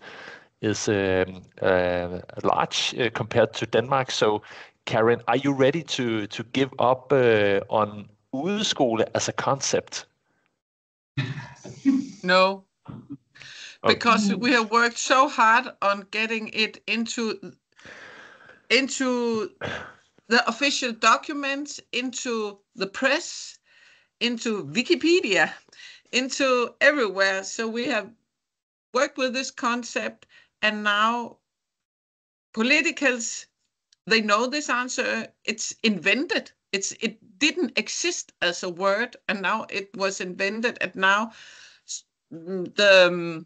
large compared to Denmark. So, Karen, are you ready to give up on udeskole as a concept? No. Because we have worked so hard on getting it into the official documents, into the press, into Wikipedia, into everywhere. So we have worked with this concept, and now politicals, they know this answer. It's invented. It didn't exist as a word, and now it was invented, and now the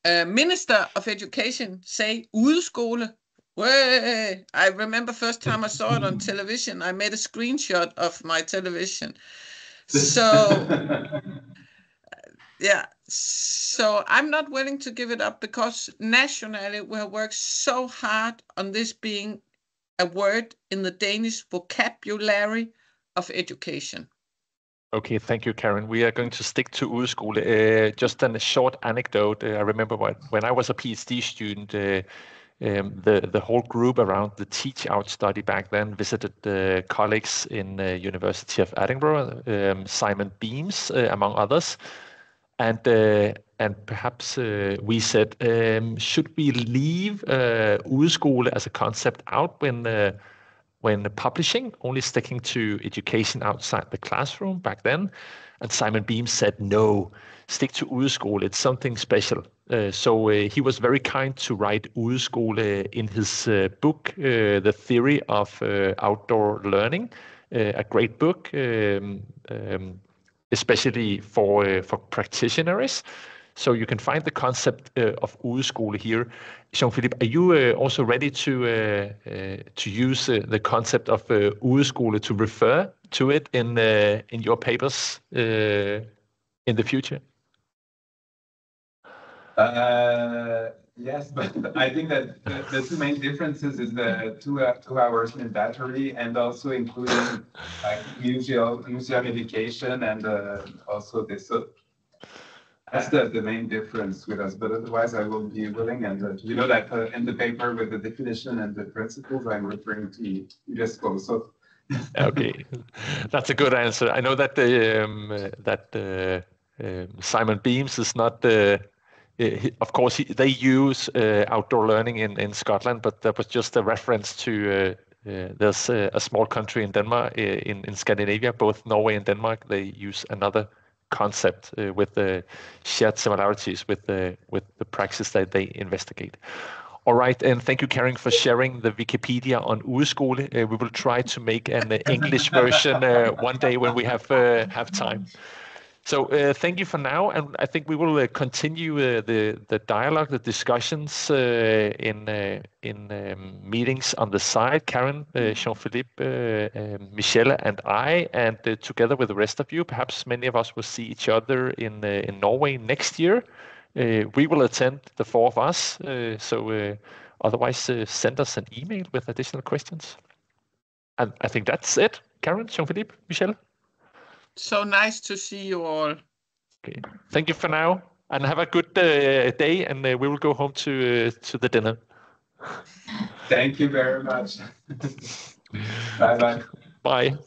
Minister of Education say udeskole. Way. I remember first time I saw it on television, I made a screenshot of my television. So yeah, so I'm not willing to give it up, because nationally we have worked so hard on this being a word in the Danish vocabulary of education. Okay, thank you, Karen. We are going to stick to udeskole. Just a short anecdote. I remember when I was a PhD student, the whole group around the Teach Out study back then visited colleagues in University of Edinburgh, Simon Beams, among others. And perhaps we said, should we leave udeskole as a concept out when publishing, only sticking to education outside the classroom back then? And Simon Beam said, no, stick to udeskole. It's something special. So he was very kind to write udeskole in his book, The Theory of Outdoor Learning, a great book, especially for practitioners. So you can find the concept of udeskole here. Jean-Philippe, are you also ready to use the concept of udeskole to refer to it in your papers in the future? Yes, but I think that the two main differences is the 2 hours in battery, and also including like museum education, and also this. So that's the main difference with us. But otherwise, I will be willing, and you know that in the paper with the definition and the principles, I'm referring to UNESCO. So Okay, that's a good answer. I know that Simon Beams is not of course, they use outdoor learning in Scotland, but that was just a reference to there's a small country in Denmark, in Scandinavia, both Norway and Denmark. They use another concept with the shared similarities with the practice that they investigate. All right, and thank you, Karen, for sharing the Wikipedia on Udeskole. We will try to make an English version one day when we have time. So thank you for now, and I think we will continue the dialogue, the discussions in meetings on the side. Karen, Jean-Philippe, Michelle, and I, and together with the rest of you, perhaps many of us will see each other in Norway next year. We will attend, the 4 of us. Otherwise, send us an email with additional questions. And I think that's it. Karen, Jean-Philippe, Michelle. So nice to see you all. Okay. Thank you for now, and have a good day, and we will go home to the dinner. Thank you very much. Bye-bye. Bye.